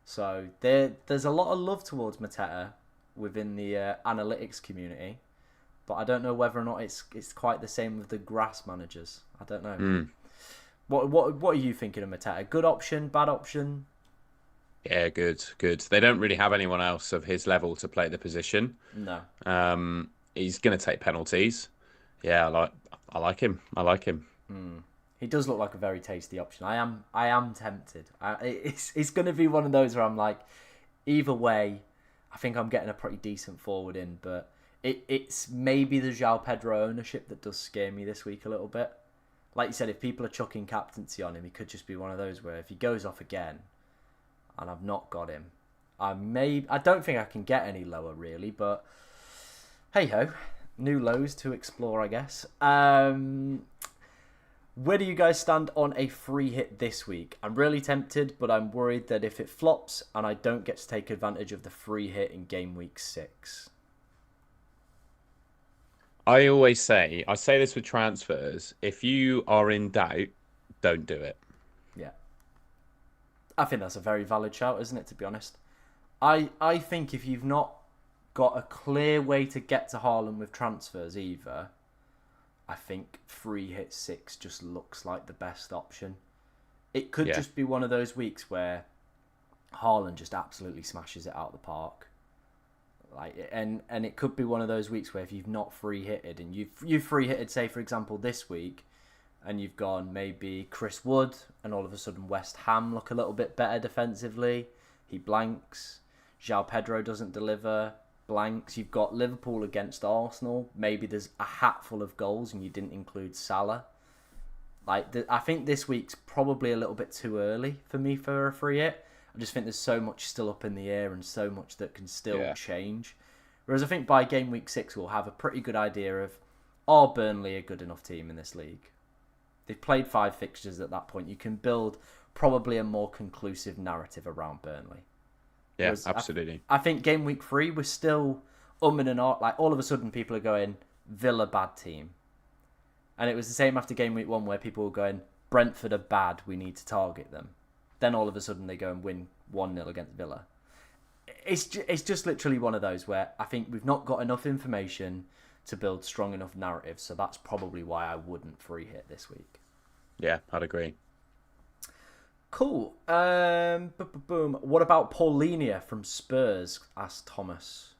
So there's a lot of love towards Mateta within the analytics community, but I don't know whether or not it's quite the same with the grass managers. I don't know. Mm. What are you thinking of Mateta? Good option, bad option? Yeah, good, good. They don't really have anyone else of his level to play the position. No. He's going to take penalties. Yeah, I like him. I like him. He does look like a very tasty option. I am tempted. It's going to be one of those where I'm like, either way, I think I'm getting a pretty decent forward in, but it's maybe the João Pedro ownership that does scare me this week a little bit. Like you said, if people are chucking captaincy on him, he could just be one of those where if he goes off again, and I've not got him, I don't think I can get any lower really, but hey ho, new lows to explore, I guess. Where do you guys stand on a free hit this week? I'm really tempted, but I'm worried that if it flops and I don't get to take advantage of the free hit in game week 6. I say this with transfers, if you are in doubt, don't do it. Yeah. I think that's a very valid shout, isn't it, to be honest? I think if you've not got a clear way to get to Haaland with transfers either, I think free hit 6 just looks like the best option. It could just be one of those weeks where Haaland just absolutely smashes it out of the park. And it could be one of those weeks where if you've not free hitted and you've free hitted, say for example this week, and you've gone maybe Chris Wood, and all of a sudden West Ham look a little bit better defensively, he blanks, João Pedro doesn't deliver, blanks, you've got Liverpool against Arsenal, maybe there's a hatful of goals and you didn't include Salah. I think this week's probably a little bit too early for me for a free hit. I just think there's so much still up in the air and so much that can still change. Whereas I think by game week 6 we'll have a pretty good idea of, are Burnley a good enough team in this league? They've played 5 fixtures at that point. You can build probably a more conclusive narrative around Burnley. Yeah, Whereas absolutely. I think game week 3 we're still and ahhing. Like all of a sudden people are going, Villa bad team. And it was the same after game week 1 where people were going, Brentford are bad, we need to target them. Then all of a sudden they go and win 1-0 against Villa. It's just literally one of those where I think we've not got enough information to build strong enough narratives, so that's probably why I wouldn't free hit this week. Yeah, I'd agree. Cool. Boom. What about Paulinia from Spurs? Asked Thomas.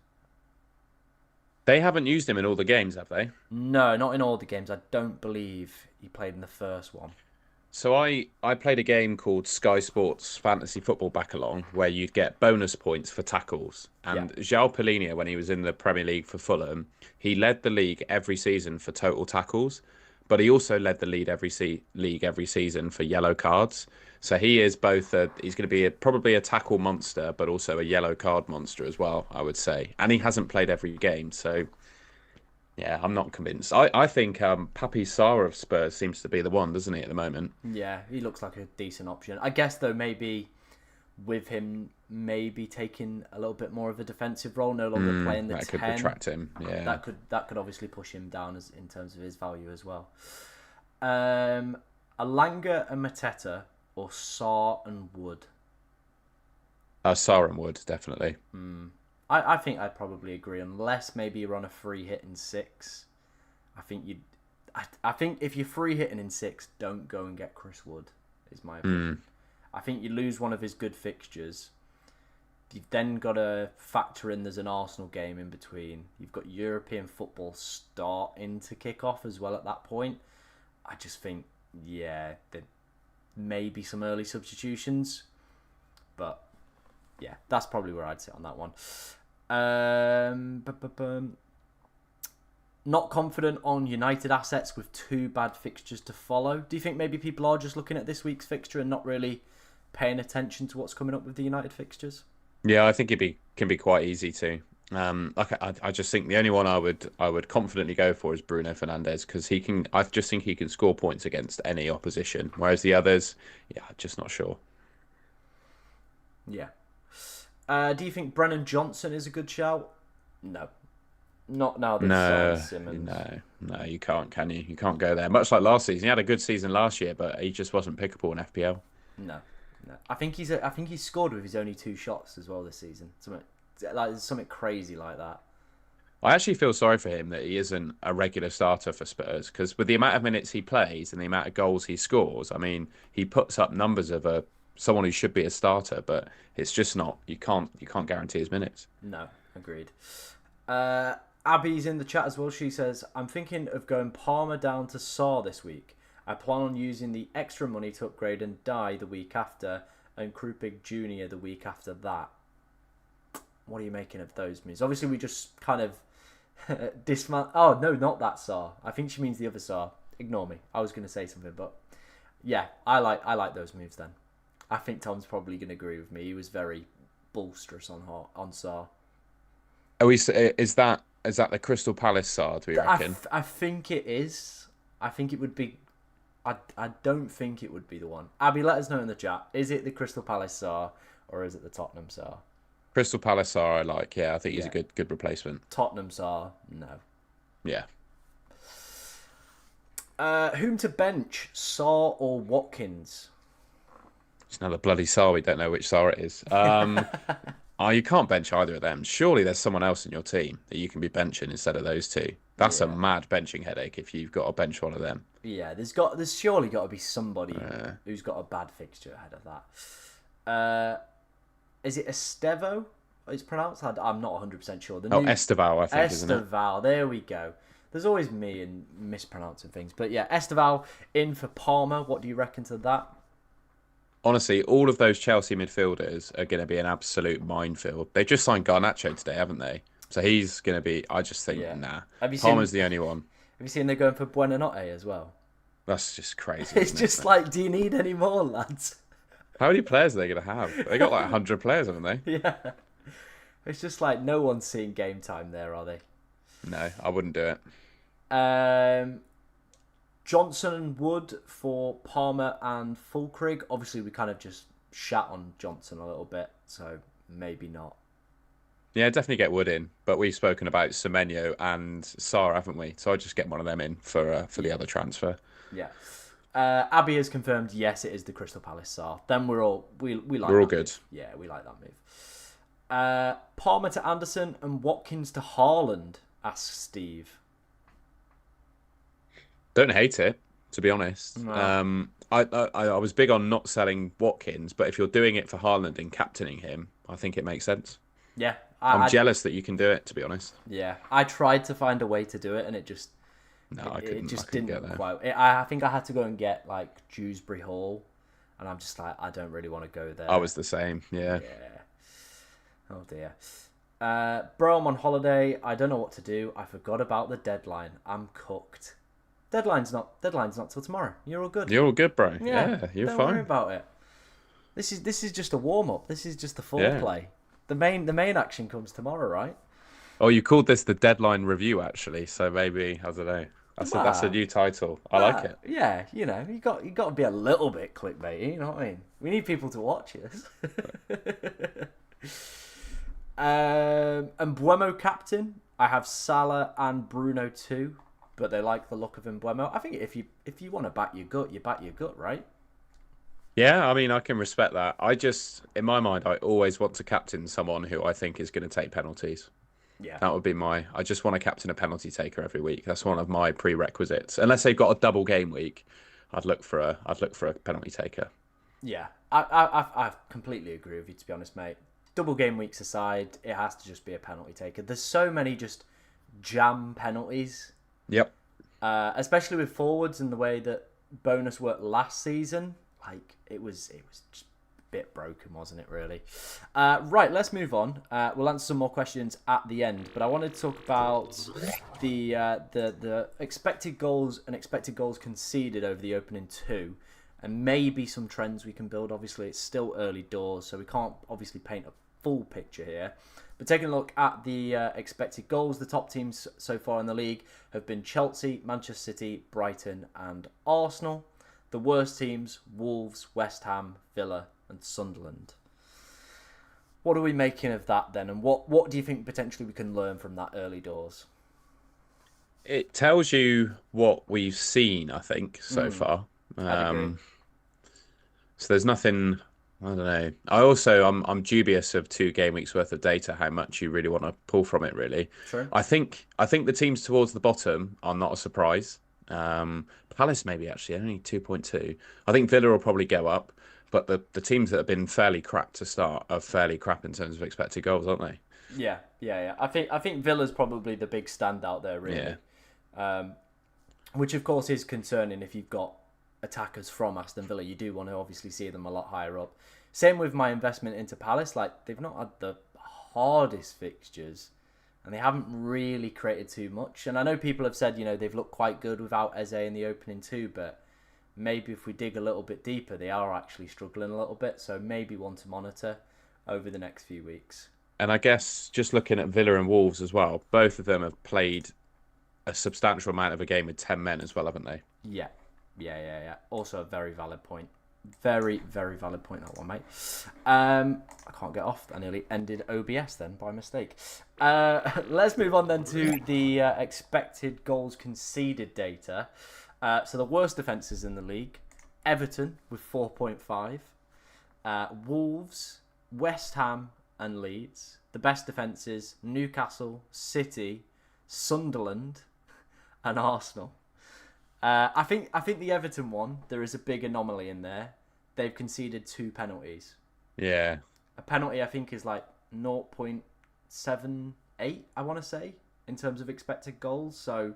They haven't used him in all the games, have they? No, not in all the games. I don't believe he played in the first one. So I played a game called Sky Sports Fantasy Football Back Along where you'd get bonus points for tackles. And João Pedro, when he was in the Premier League for Fulham, he led the league every season for total tackles, but he also led the league every season for yellow cards. So he is both he's going to be probably a tackle monster, but also a yellow card monster as well, I would say. And he hasn't played every game, so yeah, I'm not convinced. I think Papi Sarr of Spurs seems to be the one, doesn't he, at the moment? Yeah, he looks like a decent option. I guess, though, maybe with him maybe taking a little bit more of a defensive role, no longer playing the 10. That could retract him, yeah. That could obviously push him down in terms of his value as well. Alanga and Mateta or Sarr and Wood? Sarr and Wood, definitely. I think I'd probably agree, unless maybe you're on a free hit in 6. I think if you're free hitting in 6, don't go and get Chris Wood, is my opinion. I think you lose one of his good fixtures. You've then got to factor in there's an Arsenal game in between. You've got European football starting to kick off as well at that point. I just think, yeah, there may be some early substitutions, but yeah, that's probably where I'd sit on that one. Not confident on United assets with 2 bad fixtures to follow. Do you think maybe people are just looking at this week's fixture and not really paying attention to what's coming up with the United fixtures? Yeah, I think can be quite easy to. I just think the only one I would confidently go for is Bruno Fernandes because he can. I just think he can score points against any opposition, whereas the others, yeah, just not sure. Yeah. Do you think Brennan Johnson is a good shout? No. Not now they've signed No, Simmons. no, you can't, can you? You can't go there. Much like last season, he had a good season last year, but he just wasn't pickable in FPL. No. No. I think he's scored with his only 2 shots as well this season. Something crazy like that. I actually feel sorry for him that he isn't a regular starter for Spurs because with the amount of minutes he plays and the amount of goals he scores, I mean, he puts up numbers of someone who should be a starter, but it's just not. You can't guarantee his minutes. No, agreed. Abby's in the chat as well. She says, I'm thinking of going Palmer down to Saar this week. I plan on using the extra money to upgrade and die the week after, and Krupig Jr. the week after that. What are you making of those moves? Obviously, we just kind of dismantle. Oh, no, not that Saar. I think she means the other Saar. Ignore me. I was going to say something, but yeah, I like those moves then. I think Tom's probably going to agree with me. He was very bolsterous on Saar. Is that the Crystal Palace side, do we reckon? I think it is. I think it would be. I don't think it would be the one. Abby, let us know in the chat. Is it the Crystal Palace Saar or is it the Tottenham Saar? Crystal Palace are I like, yeah, I think he's a good replacement. Tottenham Saar, no. Yeah. Whom to bench, Saar or Watkins? It's another bloody Sar. We don't know which Sar it is. Oh, you can't bench either of them. Surely there's someone else in your team that you can be benching instead of those two. That's a mad benching headache if you've got to bench one of them. Yeah, there's surely got to be somebody who's got a bad fixture ahead of that. Is it Estevo? It's pronounced. I'm not 100% sure. Esteval, I think, isn't it? Esteval. There we go. There's always me and mispronouncing things, but yeah, Esteval in for Palmer. What do you reckon to that? Honestly, all of those Chelsea midfielders are going to be an absolute minefield. They just signed Garnacho today, haven't they? So he's going to be. I just think, nah. Palmer's the only one. Have you seen they're going for Buonanotte as well? That's just crazy. It's just like, do you need any more, lads? How many players are they going to have? They got like 100 players, haven't they? Yeah. It's just like no one's seeing game time there, are they? No, I wouldn't do it. Johnson and Wood for Palmer and Fulkrug. Obviously, we kind of just shat on Johnson a little bit, so maybe not. Yeah, definitely get Wood in, but we've spoken about Semenyo and Sarr, haven't we? So I'd just get one of them in for the other transfer. Yeah. Abby has confirmed, yes, it is the Crystal Palace Sarr. Then we like we're all good. Move. Yeah, we like that move. Palmer to Anderson and Watkins to Haaland, asks Steve. Don't hate it, to be honest. No. I was big on not selling Watkins, but if you're doing it for Haaland and captaining him, I think it makes sense. Yeah. I'm jealous that you can do it, to be honest. Yeah. I tried to find a way to do it and it just... No, I couldn't. It just couldn't didn't get there. quite... I think I had to go and get like Dewsbury Hall and I'm just like, I don't really want to go there. I was the same, yeah. Oh dear. Bro, I'm on holiday. I don't know what to do. I forgot about the deadline. I'm cooked. Deadline's not till tomorrow. You're all good. You're all good, bro. Yeah, you're don't fine. Don't worry about it. This is just a warm up. This is just the foreplay. The main action comes tomorrow, right? Oh, you called this the deadline review, actually. So maybe I don't know. That's a new title. I like it. Yeah, you got to be a little bit clickbaity. You know what I mean? We need people to watch this. And Buemo captain. I have Salah and Bruno too. But they like the look of Mbeumo. I think if you want to back your gut, you back your gut, right? Yeah, I mean, I can respect that. In my mind, I always want to captain someone who I think is going to take penalties. Yeah. That would be I just want to captain a penalty taker every week. That's one of my prerequisites. Unless they've got a double game week, I'd look for a penalty taker. Yeah, I completely agree with you, to be honest, mate. Double game weeks aside, it has to just be a penalty taker. There's so many just jam penalties. Yep. especially with forwards and the way that bonus worked last season. Like it was just a bit broken, wasn't it? Really. Right, let's move on. We'll answer some more questions at the end, but I wanted to talk about the expected goals and expected goals conceded over the opening two, and maybe some trends we can build. Obviously, it's still early doors, so we can't obviously paint a full picture here. But taking a look at the expected goals, the top teams so far in the league have been Chelsea, Manchester City, Brighton and Arsenal. The worst teams, Wolves, West Ham, Villa and Sunderland. What are we making of that then? And what do you think potentially we can learn from that early doors? It tells you what we've seen, I think, so far. I'd agree. So there's nothing. I don't know. I'm dubious of 2 game weeks worth of data. How much you really want to pull from it? Really, True. I think the teams towards the bottom are not a surprise. Palace maybe actually only 2.2. I think Villa will probably go up, but the teams that have been fairly crap to start are fairly crap in terms of expected goals, aren't they? Yeah. I think Villa's probably the big standout there, really. Yeah. Which of course is concerning if you've got attackers from Aston Villa. You do want to obviously see them a lot higher up. Same with my investment into Palace. Like they've not had the hardest fixtures, and they haven't really created too much. And I know people have said they've looked quite good without Eze in the opening two, but maybe if we dig a little bit deeper, they are actually struggling a little bit. So maybe one to monitor over the next few weeks. And I guess just looking at Villa and Wolves as well, both of them have played a substantial amount of a game with 10 men as well, haven't they? Yeah. Also a very valid point. Very, very valid point, that one, mate. I can't get off. I nearly ended OBS then by mistake. Let's move on then to the expected goals conceded data. So the worst defences in the league. Everton with 4.5. Wolves, West Ham and Leeds. The best defences, Newcastle, City, Sunderland and Arsenal. I think the Everton one, there is a big anomaly in there. They've conceded 2 penalties. Yeah. A penalty, I think, is like 0.78, I want to say, in terms of expected goals. So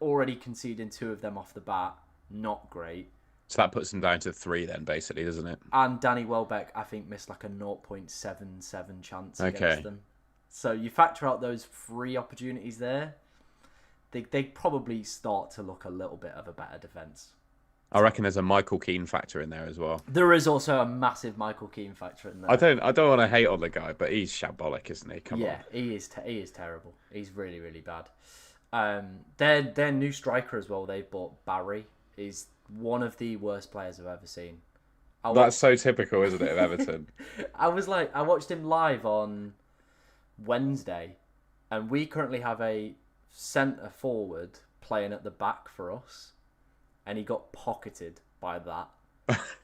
already conceding 2 of them off the bat, not great. So that puts them down to 3 then, basically, doesn't it? And Danny Welbeck, I think, missed like a 0.77 chance Okay. against them. So you factor out those 3 opportunities there, they probably start to look a little bit of a better defence. I reckon there's a Michael Keane factor in there as well. There is also a massive Michael Keane factor in there. I don't want to hate on the guy, but he's shambolic, isn't he? Come on. Yeah, he is terrible. He's really, really bad. Their new striker as well, they've bought, Barry, is one of the worst players I've ever seen. That's so typical, isn't it, of Everton? I watched him live on Wednesday, and we currently have a centre forward playing at the back for us, and he got pocketed by that.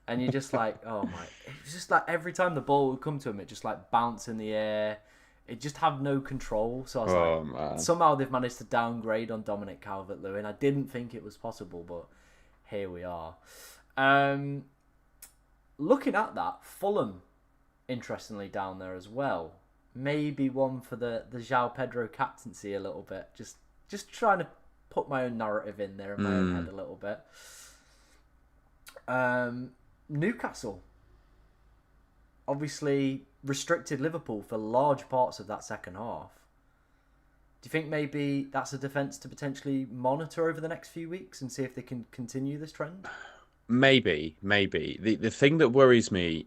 And you're just like, oh my! It's just like every time the ball would come to him, it just like bounce in the air. It just have no control. So I was man. Somehow they've managed to downgrade on Dominic Calvert-Lewin. I didn't think it was possible, but here we are. Looking at that, Fulham, interestingly, down there as well. Maybe one for the João Pedro captaincy a little bit. Just trying to put my own narrative in there in my own head a little bit. Newcastle obviously restricted Liverpool for large parts of that second half. Do you think maybe that's a defence to potentially monitor over the next few weeks and see if they can continue this trend? Maybe. The thing that worries me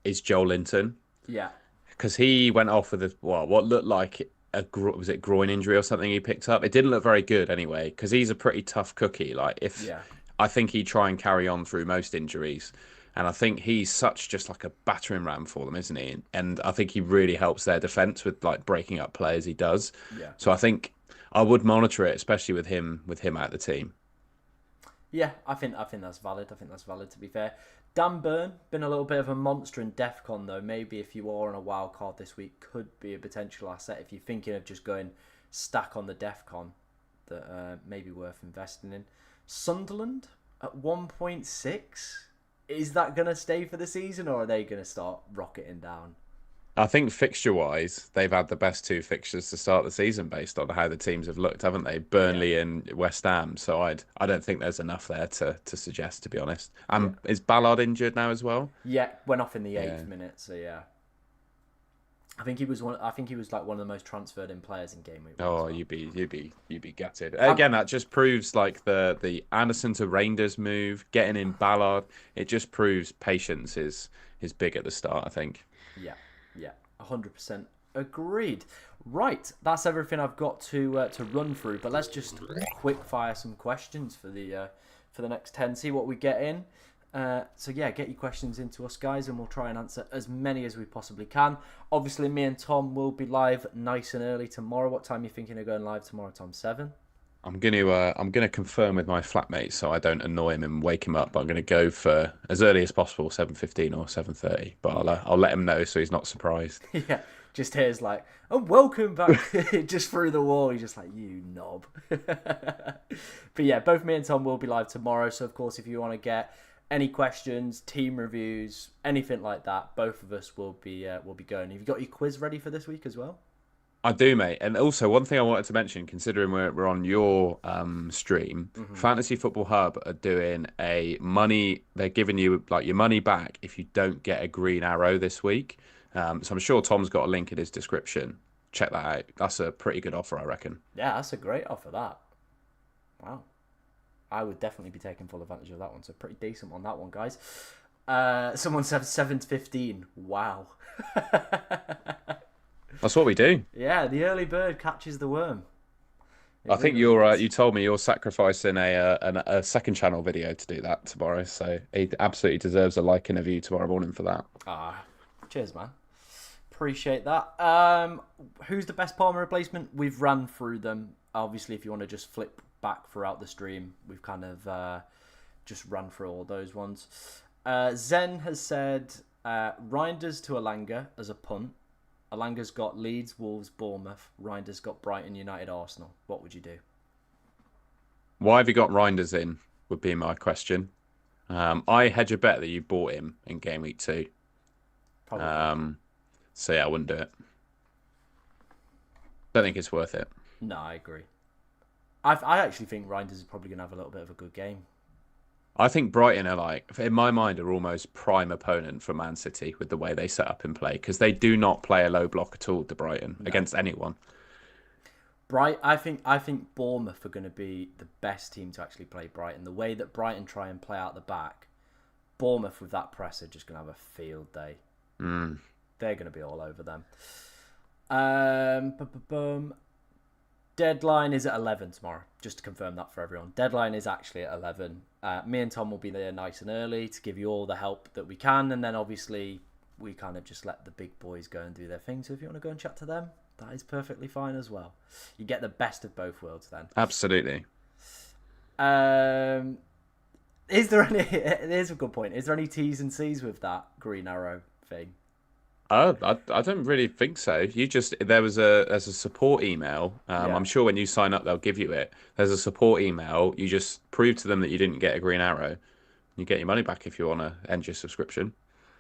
is Joel Linton. Yeah. Because he went off with what looked like was it groin injury or something he picked up? It didn't look very good anyway, because he's a pretty tough cookie. I think he'd try and carry on through most injuries. And I think he's such just like a battering ram for them, isn't he? And I think he really helps their defence with like breaking up players he does. Yeah. So I think I would monitor it, especially with him out of the team. Yeah, I think that's valid. I think that's valid, to be fair. Dan Burn, been a little bit of a monster in DEFCON though. Maybe if you are on a wild card this week, could be a potential asset if you're thinking of just going stack on the DEFCON, that may be worth investing in. Sunderland at 1.6. Is that going to stay for the season, or are they going to start rocketing down? I think fixture-wise, they've had the best two fixtures to start the season based on how the teams have looked, haven't they? Yeah, Burnley and West Ham. So I don't think there's enough there to suggest, to be honest. yeah, Is Ballard injured now as well? yeah. Went off in the Yeah. eighth minute, so yeah. I think he was one. I think he was like one of the most transferred in players in game week 1 as Oh, well. you'd be gutted. Um, Again, that just proves like the Anderson to Rangers move, getting in Ballard. It just proves patience is big at the start, I think. yeah, yeah, 100% agreed. Right, that's everything I've got to run through. But let's just quick fire some questions for the next 10. See what we get in. So yeah, get your questions into us, guys, and we'll try and answer as many as we possibly can. Obviously, me and Tom will be live nice and early tomorrow. What time are you thinking of going live tomorrow, Tom? 7? I'm gonna confirm with my flatmate so I don't annoy him and wake him up. I'm gonna go for as early as possible, 7:15 or 7:30. But Yeah, I'll let him know so he's not surprised. yeah. Just hears like, "Oh, welcome back!" just through the wall. He's just like, "You knob." But yeah, both me and Tom will be live tomorrow. So of course, if you want to get any questions, team reviews, anything like that, both of us will be going. Have you got your quiz ready for this week as well? I do, mate. And also, one thing I wanted to mention, considering we're on your stream, Hmm. Fantasy Football Hub are doing a money. They're giving you like your money back if you don't get a green arrow this week. So I'm sure Tom's got a link in his description. Check that out. That's a pretty good offer, I reckon. Yeah, that's a great offer. That. Wow. I would definitely be taking full advantage of that one. So pretty decent on that one, guys. Someone said 7:15. Wow. That's what we do. Yeah, the early bird catches the worm. It I think really does. you told me you're sacrificing a second channel video to do that tomorrow. So he absolutely deserves a like and a view tomorrow morning for that. Ah, cheers, man. Appreciate that. Who's the best Palmer replacement? We've ran through them. Obviously, if you want to just flip back throughout the stream, we've kind of just run through all those ones. Zen has said Reinders to Alanga as a punt. Alanga's got Leeds, Wolves, Bournemouth. Reinders got Brighton, United, Arsenal. What would you do? Why have you got Reinders in? Would be my question. I hedge a bet that you bought him in game week 2. Probably. Um, so yeah, I wouldn't do it. Don't think it's worth it. No, I agree. I actually think Reinders is probably going to have a little bit of a good game. I think Brighton are like, in my mind, are almost prime opponent for Man City with the way they set up and play because they do not play a low block at all to Brighton No. against anyone. I think Bournemouth are going to be the best team to actually play Brighton. The way that Brighton try and play out the back, Bournemouth with that press are just going to have a field day. Mm. They're going to be all over them. Boom. Deadline is at 11 tomorrow, just to confirm that for everyone. Deadline is actually at 11. Me and Tom will be there nice and early to give you all the help that we can. And then obviously we kind of just let the big boys go and do their thing. So if you want to go and chat to them, that is perfectly fine as well. You get the best of both worlds then. Absolutely. Is there any... Here's a good point. Is there any T's and C's with that green arrow thing? I don't really think so. There's a support email. Yeah. I'm sure when you sign up they'll give you it. There's a support email. You just prove to them that you didn't get a green arrow. You get your money back if you want to end your subscription.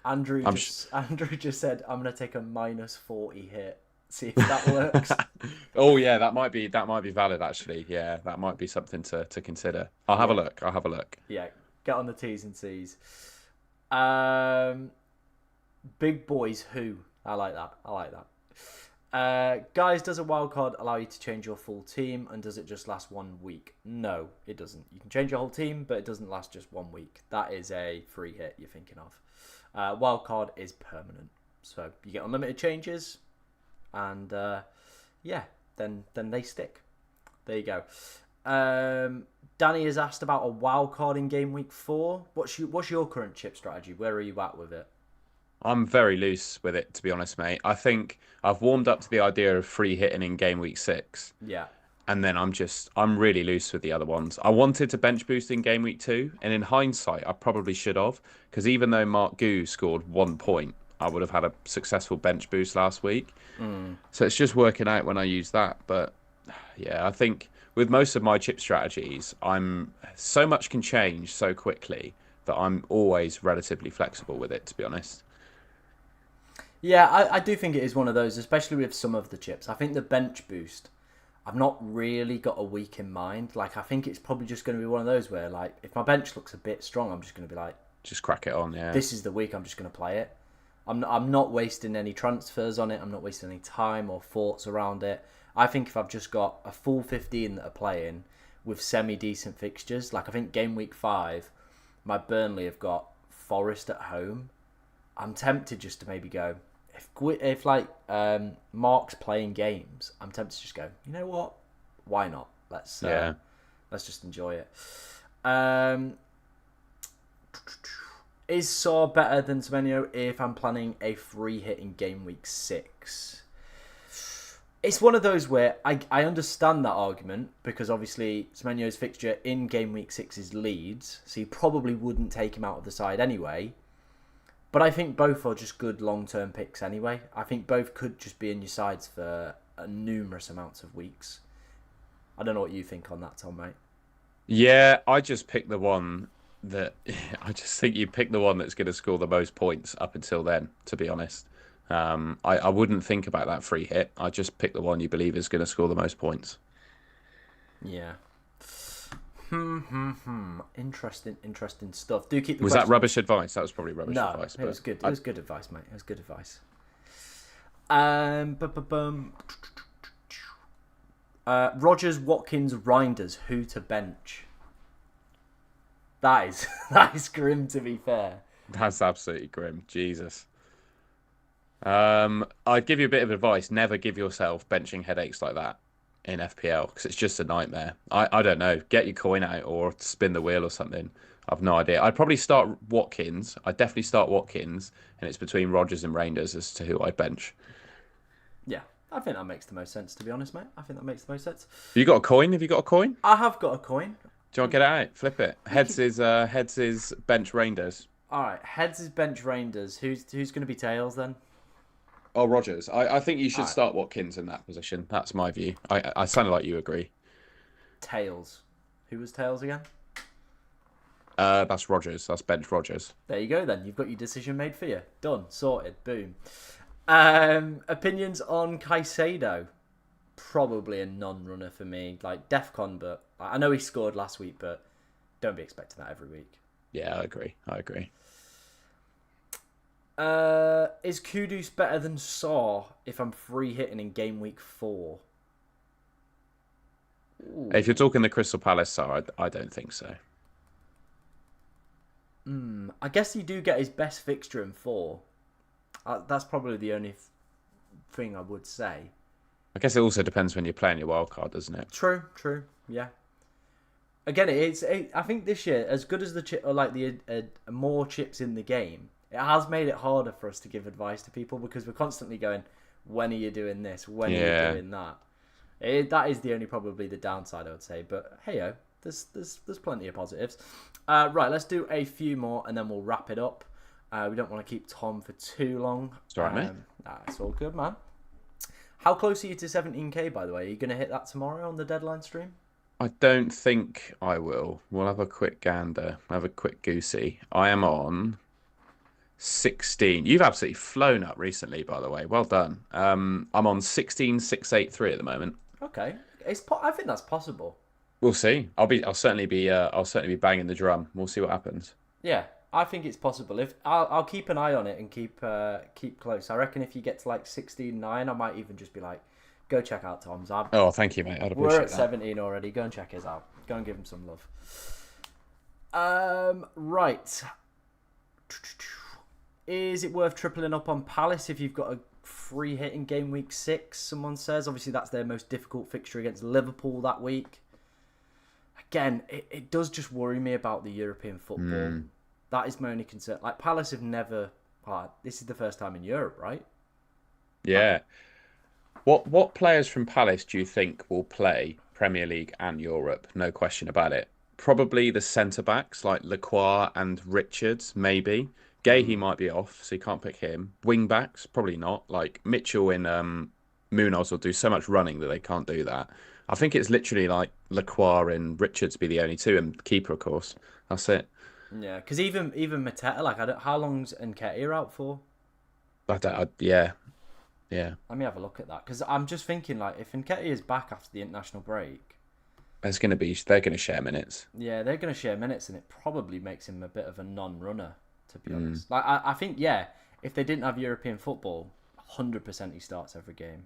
Andrew just said, I'm going to take a -40 hit. See if that works. Oh yeah, that might be valid actually. Yeah, that might be something to consider. I'll have a Yeah. look. I'll have a look. Yeah, get on the T's and C's. Big boys who? I like that. Guys, does a wildcard allow you to change your full team, and does it just last 1 week? No, it doesn't. You can change your whole team, but it doesn't last just 1 week. That is a free hit you're thinking of. Wildcard is permanent, so you get unlimited changes, and yeah, then they stick. There you go. Danny has asked about a wildcard in game week 4. What's your current chip strategy? Where are you at with it? I'm very loose with it, to be honest, mate. I think I've warmed up to the idea of free hitting in game week 6. Yeah. And then I'm really loose with the other ones. I wanted to bench boost in game week 2, and in hindsight, I probably should have, because even though Mark Gu scored 1 point, I would have had a successful bench boost last week. So it's just working out when I use that. But yeah, I think with most of my chip strategies, so much can change so quickly that I'm always relatively flexible with it, to be honest. Yeah, I do think it is one of those, especially with some of the chips. I think the bench boost, I've not really got a week in mind. Like, I think it's probably just going to be one of those where, like, if my bench looks a bit strong, I'm just going to be like, Just crack it on, yeah. this is the week I'm just going to play it. I'm not wasting any transfers on it. I'm not wasting any time or thoughts around it. I think if I've just got a full 15 that are playing with semi-decent fixtures, like I think game week 5, my Burnley have got Forest at home. I'm tempted just to maybe go, if like Mark's playing games, I'm tempted to just go, you know what? Why not? Yeah. Let's just enjoy it. Um, is Saw better than Semenyo if I'm planning a free hit in game week 6? It's one of those where I understand that argument because obviously Semenyo's fixture in game week 6 is Leeds, so you probably wouldn't take him out of the side anyway. But I think both are just good long-term picks anyway. I think both could just be in your sides for numerous amounts of weeks. I don't know what you think on that, Tom, mate. Yeah, I just picked the one that I just think you pick the one that's going to score the most points up until then, to be honest. I wouldn't think about that free hit. I just pick the one you believe is going to score the most points. Yeah. Interesting stuff. Do keep the Was that question. rubbish advice? That was probably rubbish No, advice, it was but good. It I, was good advice, mate. It was good advice. Bum. Rogers, Watkins, Reinders, who to bench? That is that is grim. To be fair. that's absolutely grim. Jesus. I'd give you a bit of advice. Never give yourself benching headaches like that in FPL because it's just a nightmare. I don't know. Get your coin out or spin the wheel or something. I've no idea. I'd probably start Watkins. I'd definitely start Watkins, and it's between Rogers and Reinders as to who I bench. Yeah, I think that makes the most sense. To be honest, mate, I think that makes the most sense. Have you got a coin? Have you got a coin? I have got a coin. Do you want to get it out? Flip it. We could... Heads is bench Reinders. All right, heads is bench Reinders. Who's going to be tails then? Oh, Rogers. I think you All should right, start Watkins in that position. That's my view. I sounded like you agree. tails. Who was tails again? That's Rogers. That's bench Rogers. There you go. Then you've got your decision made for you. Done. Sorted. Boom. Opinions on Caicedo? Probably a non-runner for me. Like Defcon, but I know he scored last week, but don't be expecting that every week. Yeah, I agree. I agree. Is Kudus better than Saw if I'm free hitting in game week 4? If you're Ooh. talking the Crystal Palace side, I don't think so. I guess you do get his best fixture in 4. That's probably the only thing I would say. I guess it also depends when you're playing your wild card, doesn't it? True. Yeah. Again, I think this year, as good as the chip, or like the more chips in the game, it has made it harder for us to give advice to people because we're constantly going, when are you doing this? When are you Yeah. doing that? That is the only probably the downside I would say. But hey, there's plenty of positives. Right, let's do a few more and then we'll wrap it up. We don't want to keep Tom for too long. It's all right, mate. It's all good, man. How close are you to 17k, by the way? Are you going to hit that tomorrow on the deadline stream? I don't think I will. We'll have a quick gander. Have a quick goosey. I am on 16. You've absolutely flown up recently, by the way. Well done. I'm on 16,683 at the moment. Okay, I think that's possible. We'll see. I'll certainly be banging the drum. We'll see what happens. Yeah, I think it's possible. If I'll keep an eye on it and keep close. I reckon if you get to like 16.9, I might even just be like, go check out Tom's. Oh, thank you, mate. I'd We're appreciate at that. 17 already. Go and check his out. Go and give him some love. Right. Is it worth tripling up on Palace if you've got a free hit in game week 6? Someone says. Obviously, that's their most difficult fixture against Liverpool that week. Again, it does just worry me about the European football. That is my only concern. Like, Palace have never... this is the first time in Europe, right? Yeah. What players from Palace do you think will play Premier League and Europe? No question about it. Probably the centre backs like Lacroix and Richards, maybe. Gahey might be off, so you can't pick him. Wing backs, probably not. Like Mitchell and Munoz will do so much running that they can't do that. I think it's literally like Lacroix and Richards be the only two, and keeper, of course. That's it. Yeah, because even Mateta, like, how long's Nketiah out for? Yeah, yeah. Let me have a look at that because I'm just thinking like if Nketiah is back after the international break, They're gonna share minutes. yeah, they're going to share minutes, and it probably makes him a bit of a non-runner, to be Mm. honest. Like I think, yeah, if they didn't have European football, 100% he starts every game.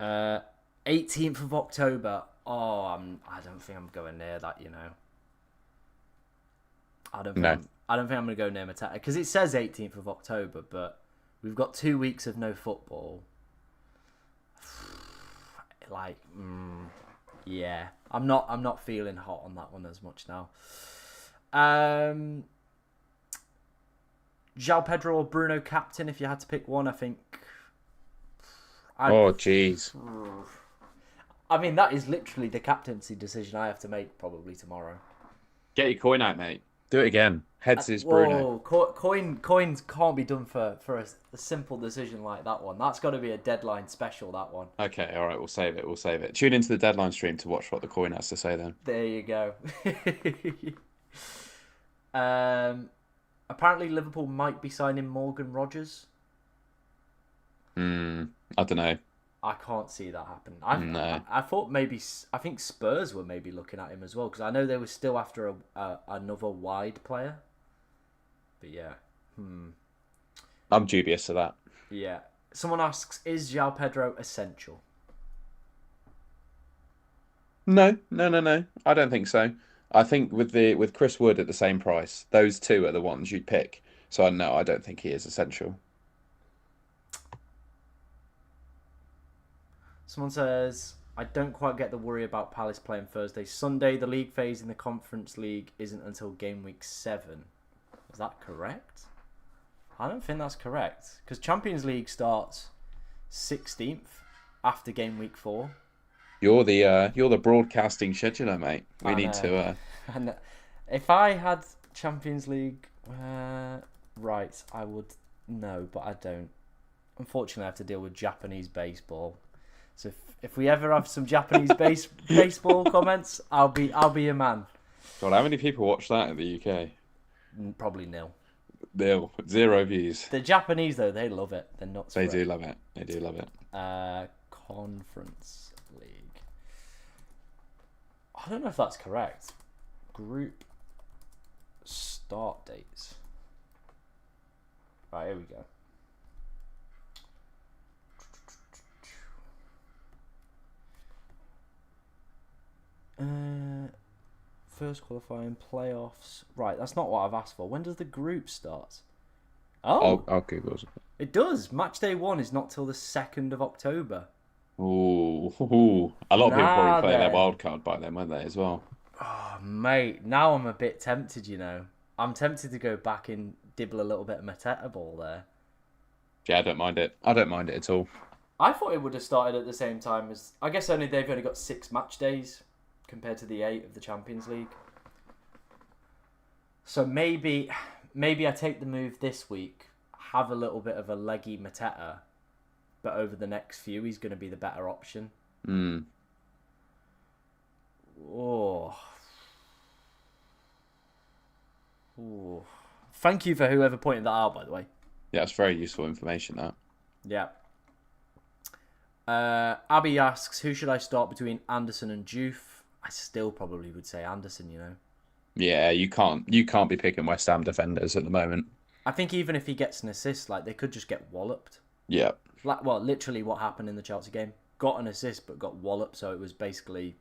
18th of October. Oh, I don't think I'm going near that. You know, No, I don't think I'm going to go near Matata because it says 18th of October, but we've got 2 weeks of no football. Like, yeah, I'm not feeling hot on that one as much now. João Pedro or Bruno captain? If you had to pick one, I think I'd. oh jeez. I mean, that is literally the captaincy decision I have to make probably tomorrow. Get your coin out, mate. Do it again. Heads is Bruno. Whoa, coins can't be done for a simple decision like that one. That's got to be a deadline special. That one. Okay, all right, we'll save it. We'll save it. Tune into the deadline stream to watch what the coin has to say then. There you go. Apparently Liverpool might be signing Morgan Rogers. I don't know. I can't see that happen. No. I thought maybe I think Spurs were maybe looking at him as well because I know they were still after another wide player. But yeah, I'm dubious of that. yeah. Someone asks, is João Pedro essential? No, no, no, no. I don't think so. I think with Chris Wood at the same price, those two are the ones you'd pick. So no, I don't think he is essential. Someone says, I don't quite get the worry about Palace playing Thursday. Sunday, the league phase in the Conference League isn't until game week 7. Is that correct? I don't think that's correct. Because Champions League starts 16th after game week 4. You're the broadcasting scheduler, mate. We need to. And if I had Champions League, right, I would know, but I don't. Unfortunately, I have to deal with Japanese baseball. So if we ever have some Japanese baseball comments, I'll be your man. God, how many people watch that in the UK? Probably nil. Nil, 0 views. The Japanese though, they love it. They're nuts. They do love it. They do love it. Conference League. I don't know if that's correct. Group start dates. Right, here we go. First qualifying playoffs. Right, that's not what I've asked for. When does the group start? Oh, I'll Google it. It does. Match day 1 is not till the 2nd of October. Ooh. A lot of people probably play their wild card by then, won't they, as well? Oh, mate, now I'm a bit tempted, you know. I'm tempted to go back and dibble a little bit of Mateta ball there. Yeah, I don't mind it. I don't mind it at all. I thought it would have started at the same time as... I guess they've only got 6 match days compared to the 8 of the Champions League. So maybe I take the move this week, have a little bit of a leggy Mateta, but over the next few, he's going to be the better option. Oh. Thank you for whoever pointed that out, by the way. Yeah, it's very useful information, that. Yeah. Abby asks, who should I start between Anderson and Juve? I still probably would say Anderson, you know. Yeah, you can't be picking West Ham defenders at the moment. I think even if he gets an assist, like they could just get walloped. Yeah. Like, well, literally what happened in the Chelsea game. Got an assist, but got walloped, so it was basically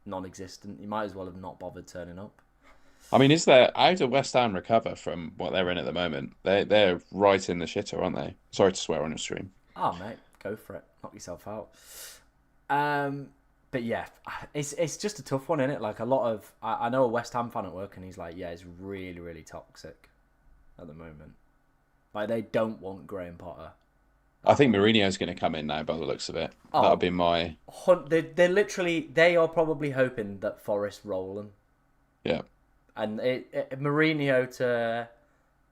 non-existent. You might as well have not bothered turning up. I mean, how do West Ham recover from what they're in at the moment? They're right in the shitter, aren't they? Sorry to swear on your stream. Oh, mate, go for it. Knock yourself out. But yeah, it's just a tough one, isn't it? Like a lot of... I know a West Ham fan at work, and he's like, yeah, it's really, really toxic at the moment. Like, they don't want Graham Potter. I think Mourinho's going to come in now by the looks of it. That'll be my... They are probably hoping that Forest roll them. Yeah. And Mourinho to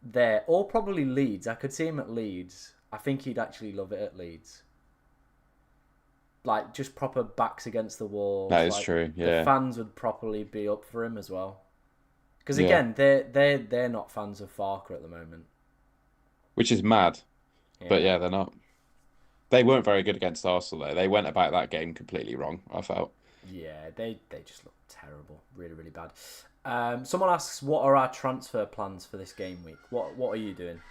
there, or probably Leeds. I could see him at Leeds. I think he'd actually love it at Leeds. Like, just proper backs against the wall. That is true, yeah. The fans would probably be up for him as well. Because again, they're not fans of Farker at the moment. Which is mad. But Yeah. yeah, they're not. They weren't very good against Arsenal though. They went about that game completely wrong, I felt. Yeah, they just look terrible. Really, really bad. Someone asks, what are our transfer plans for this game week? What are you doing?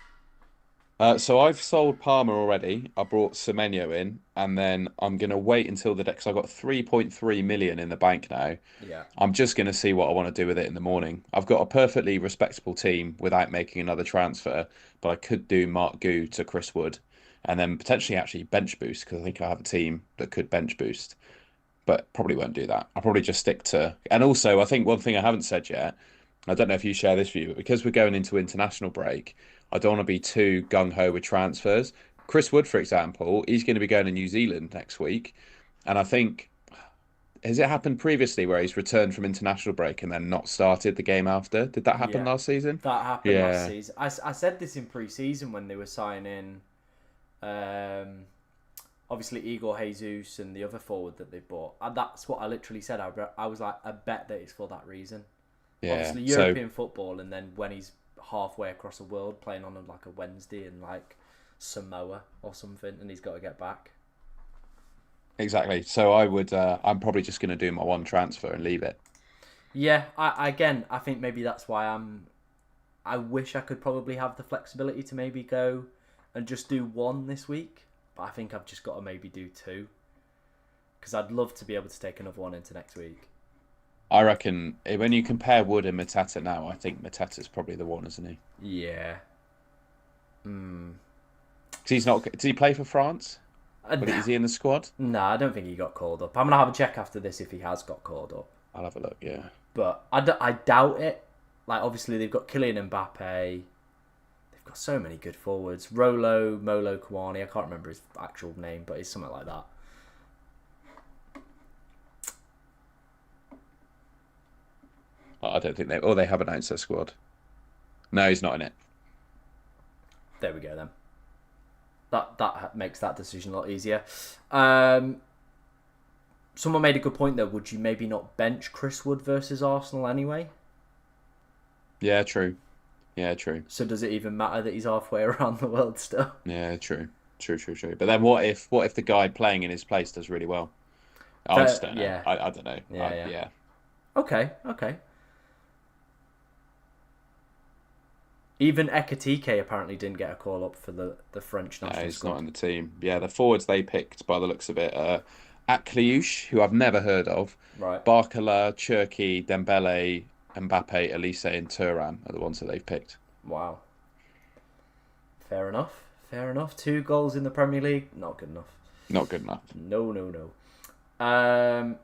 So I've sold Palmer already. I brought Semenyo in, and then I'm gonna wait until the because I got 3.3 million in the bank now. Yeah. I'm just gonna see what I want to do with it in the morning. I've got a perfectly respectable team without making another transfer, but I could do Mark Gu to Chris Wood, and then potentially actually bench boost because I think I have a team that could bench boost, but probably won't do that. I'll probably just stick to. And also, I think one thing I haven't said yet, I don't know if you share this view, but because we're going into international break, I don't want to be too gung ho with transfers. Chris Wood, for example, he's going to be going to New Zealand next week, and I think has it happened previously where he's returned from international break and then not started the game after? Did that happen Yeah. last season? That happened last Yeah, season. I said this in pre-season when they were signing, um, obviously Igor Jesus and the other forward that they bought. And that's what I literally said. I was like, I bet that it's for that reason. yeah. Obviously So European football, and then when he's halfway across the world playing on like a Wednesday in like Samoa or something, and he's got to get back. exactly. So I would. I'm probably just going to do my one transfer and leave it. Yeah, I think maybe that's why I wish I could probably have the flexibility to maybe go and just do one this week, but I think I've just got to maybe do two because I'd love to be able to take another one into next week. I reckon when you compare Wood and Mateta now, I think Mateta's probably the one, isn't he? Yeah. Hmm. 'Cause he's not. Did he play for France? Is No, he in the squad? no, I don't think he got called up. I'm gonna have a check after this if he has got called up, I'll have a look. Yeah. but I doubt it. Like obviously they've got Kylian Mbappe. They've got so many good forwards. Rolo Molo Kawani. I can't remember his actual name, but it's something like that. I don't think they. Oh, they have announced their squad. No, he's not in it. There we go then. That makes that decision a lot easier. Um, Someone made a good point though. Would you maybe not bench Chris Wood versus Arsenal anyway? Yeah, true. Yeah, true. So does it even matter that he's halfway around the world still? Yeah, true. True, true, true. But then what if the guy playing in his place does really well? I just don't know. Yeah, I don't know. yeah. Yeah. Okay. Even Ekatike apparently didn't get a call up for the French No, national he's not squad. in the team. Yeah, the forwards they picked by the looks of it, Akliouche, who I've never heard of, Right. Barcola, Cherki, Dembele, Mbappe, Elise, and Thuram are the ones that they've picked. Wow. Fair enough. Fair enough. 2 goals in the Premier League, not good enough. Not good enough. No. I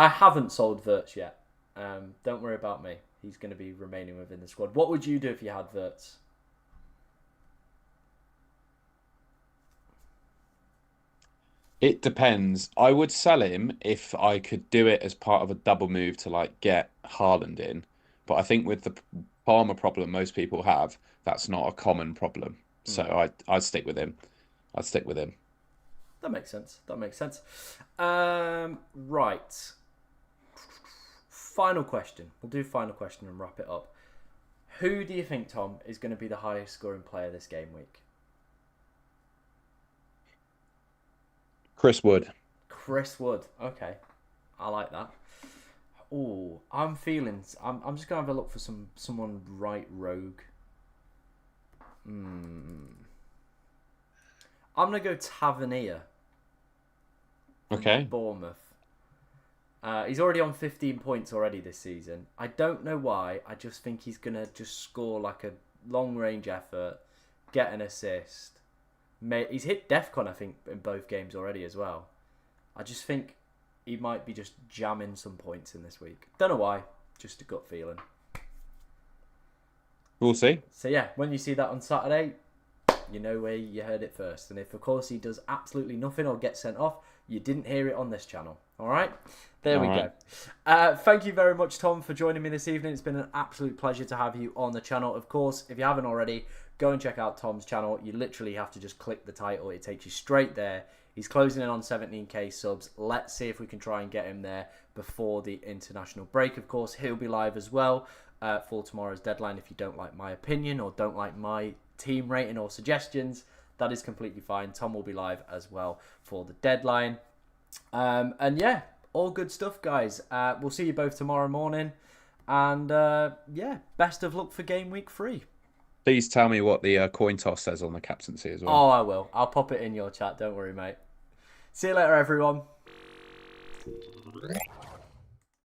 haven't sold Verts yet. Don't worry about me. He's going to be remaining within the squad. What would you do if you had Verts? It depends. I would sell him if I could do it as part of a double move to like get Haaland in. But I think with the Palmer problem most people have, that's not a common problem. So Hmm. I'd stick with him. I'd stick with him. That makes sense. Right. Final question. We'll do final question and wrap it up. Who do you think, Tom, is going to be the highest scoring player this game week? Chris Wood. Chris Wood. Okay. I like that. Oh, I'm feeling. I'm just gonna have a look for someone right rogue. I'm gonna go Tavernier from Okay. Bournemouth. He's already on 15 points already this season. I don't know why. I just think he's gonna just score like a long range effort, get an assist. He's hit DEFCON, I think, in both games already as well. I just think he might be just jamming some points in this week. Don't know why. Just a gut feeling. We'll see. So yeah, when you see that on Saturday, you know where you heard it first. And if, of course, he does absolutely nothing or gets sent off, you didn't hear it on this channel. All right? There we All go. Thank you very much, Tom, for joining me this evening. It's been an absolute pleasure to have you on the channel. Of course, if you haven't already, go and check out Tom's channel. You literally have to just click the title. It takes you straight there. He's closing in on 17k subs. Let's see if we can try and get him there before the international break. Of course, he'll be live as well for tomorrow's deadline. If you don't like my opinion or don't like my team rating or suggestions, that is completely fine. Tom will be live as well for the deadline. And yeah, all good stuff, guys. We'll see you both tomorrow morning. And yeah, best of luck for game week 3. Please tell me what the coin toss says on the captaincy as well. Oh, I will. I'll pop it in your chat. Don't worry, mate. See you later, everyone.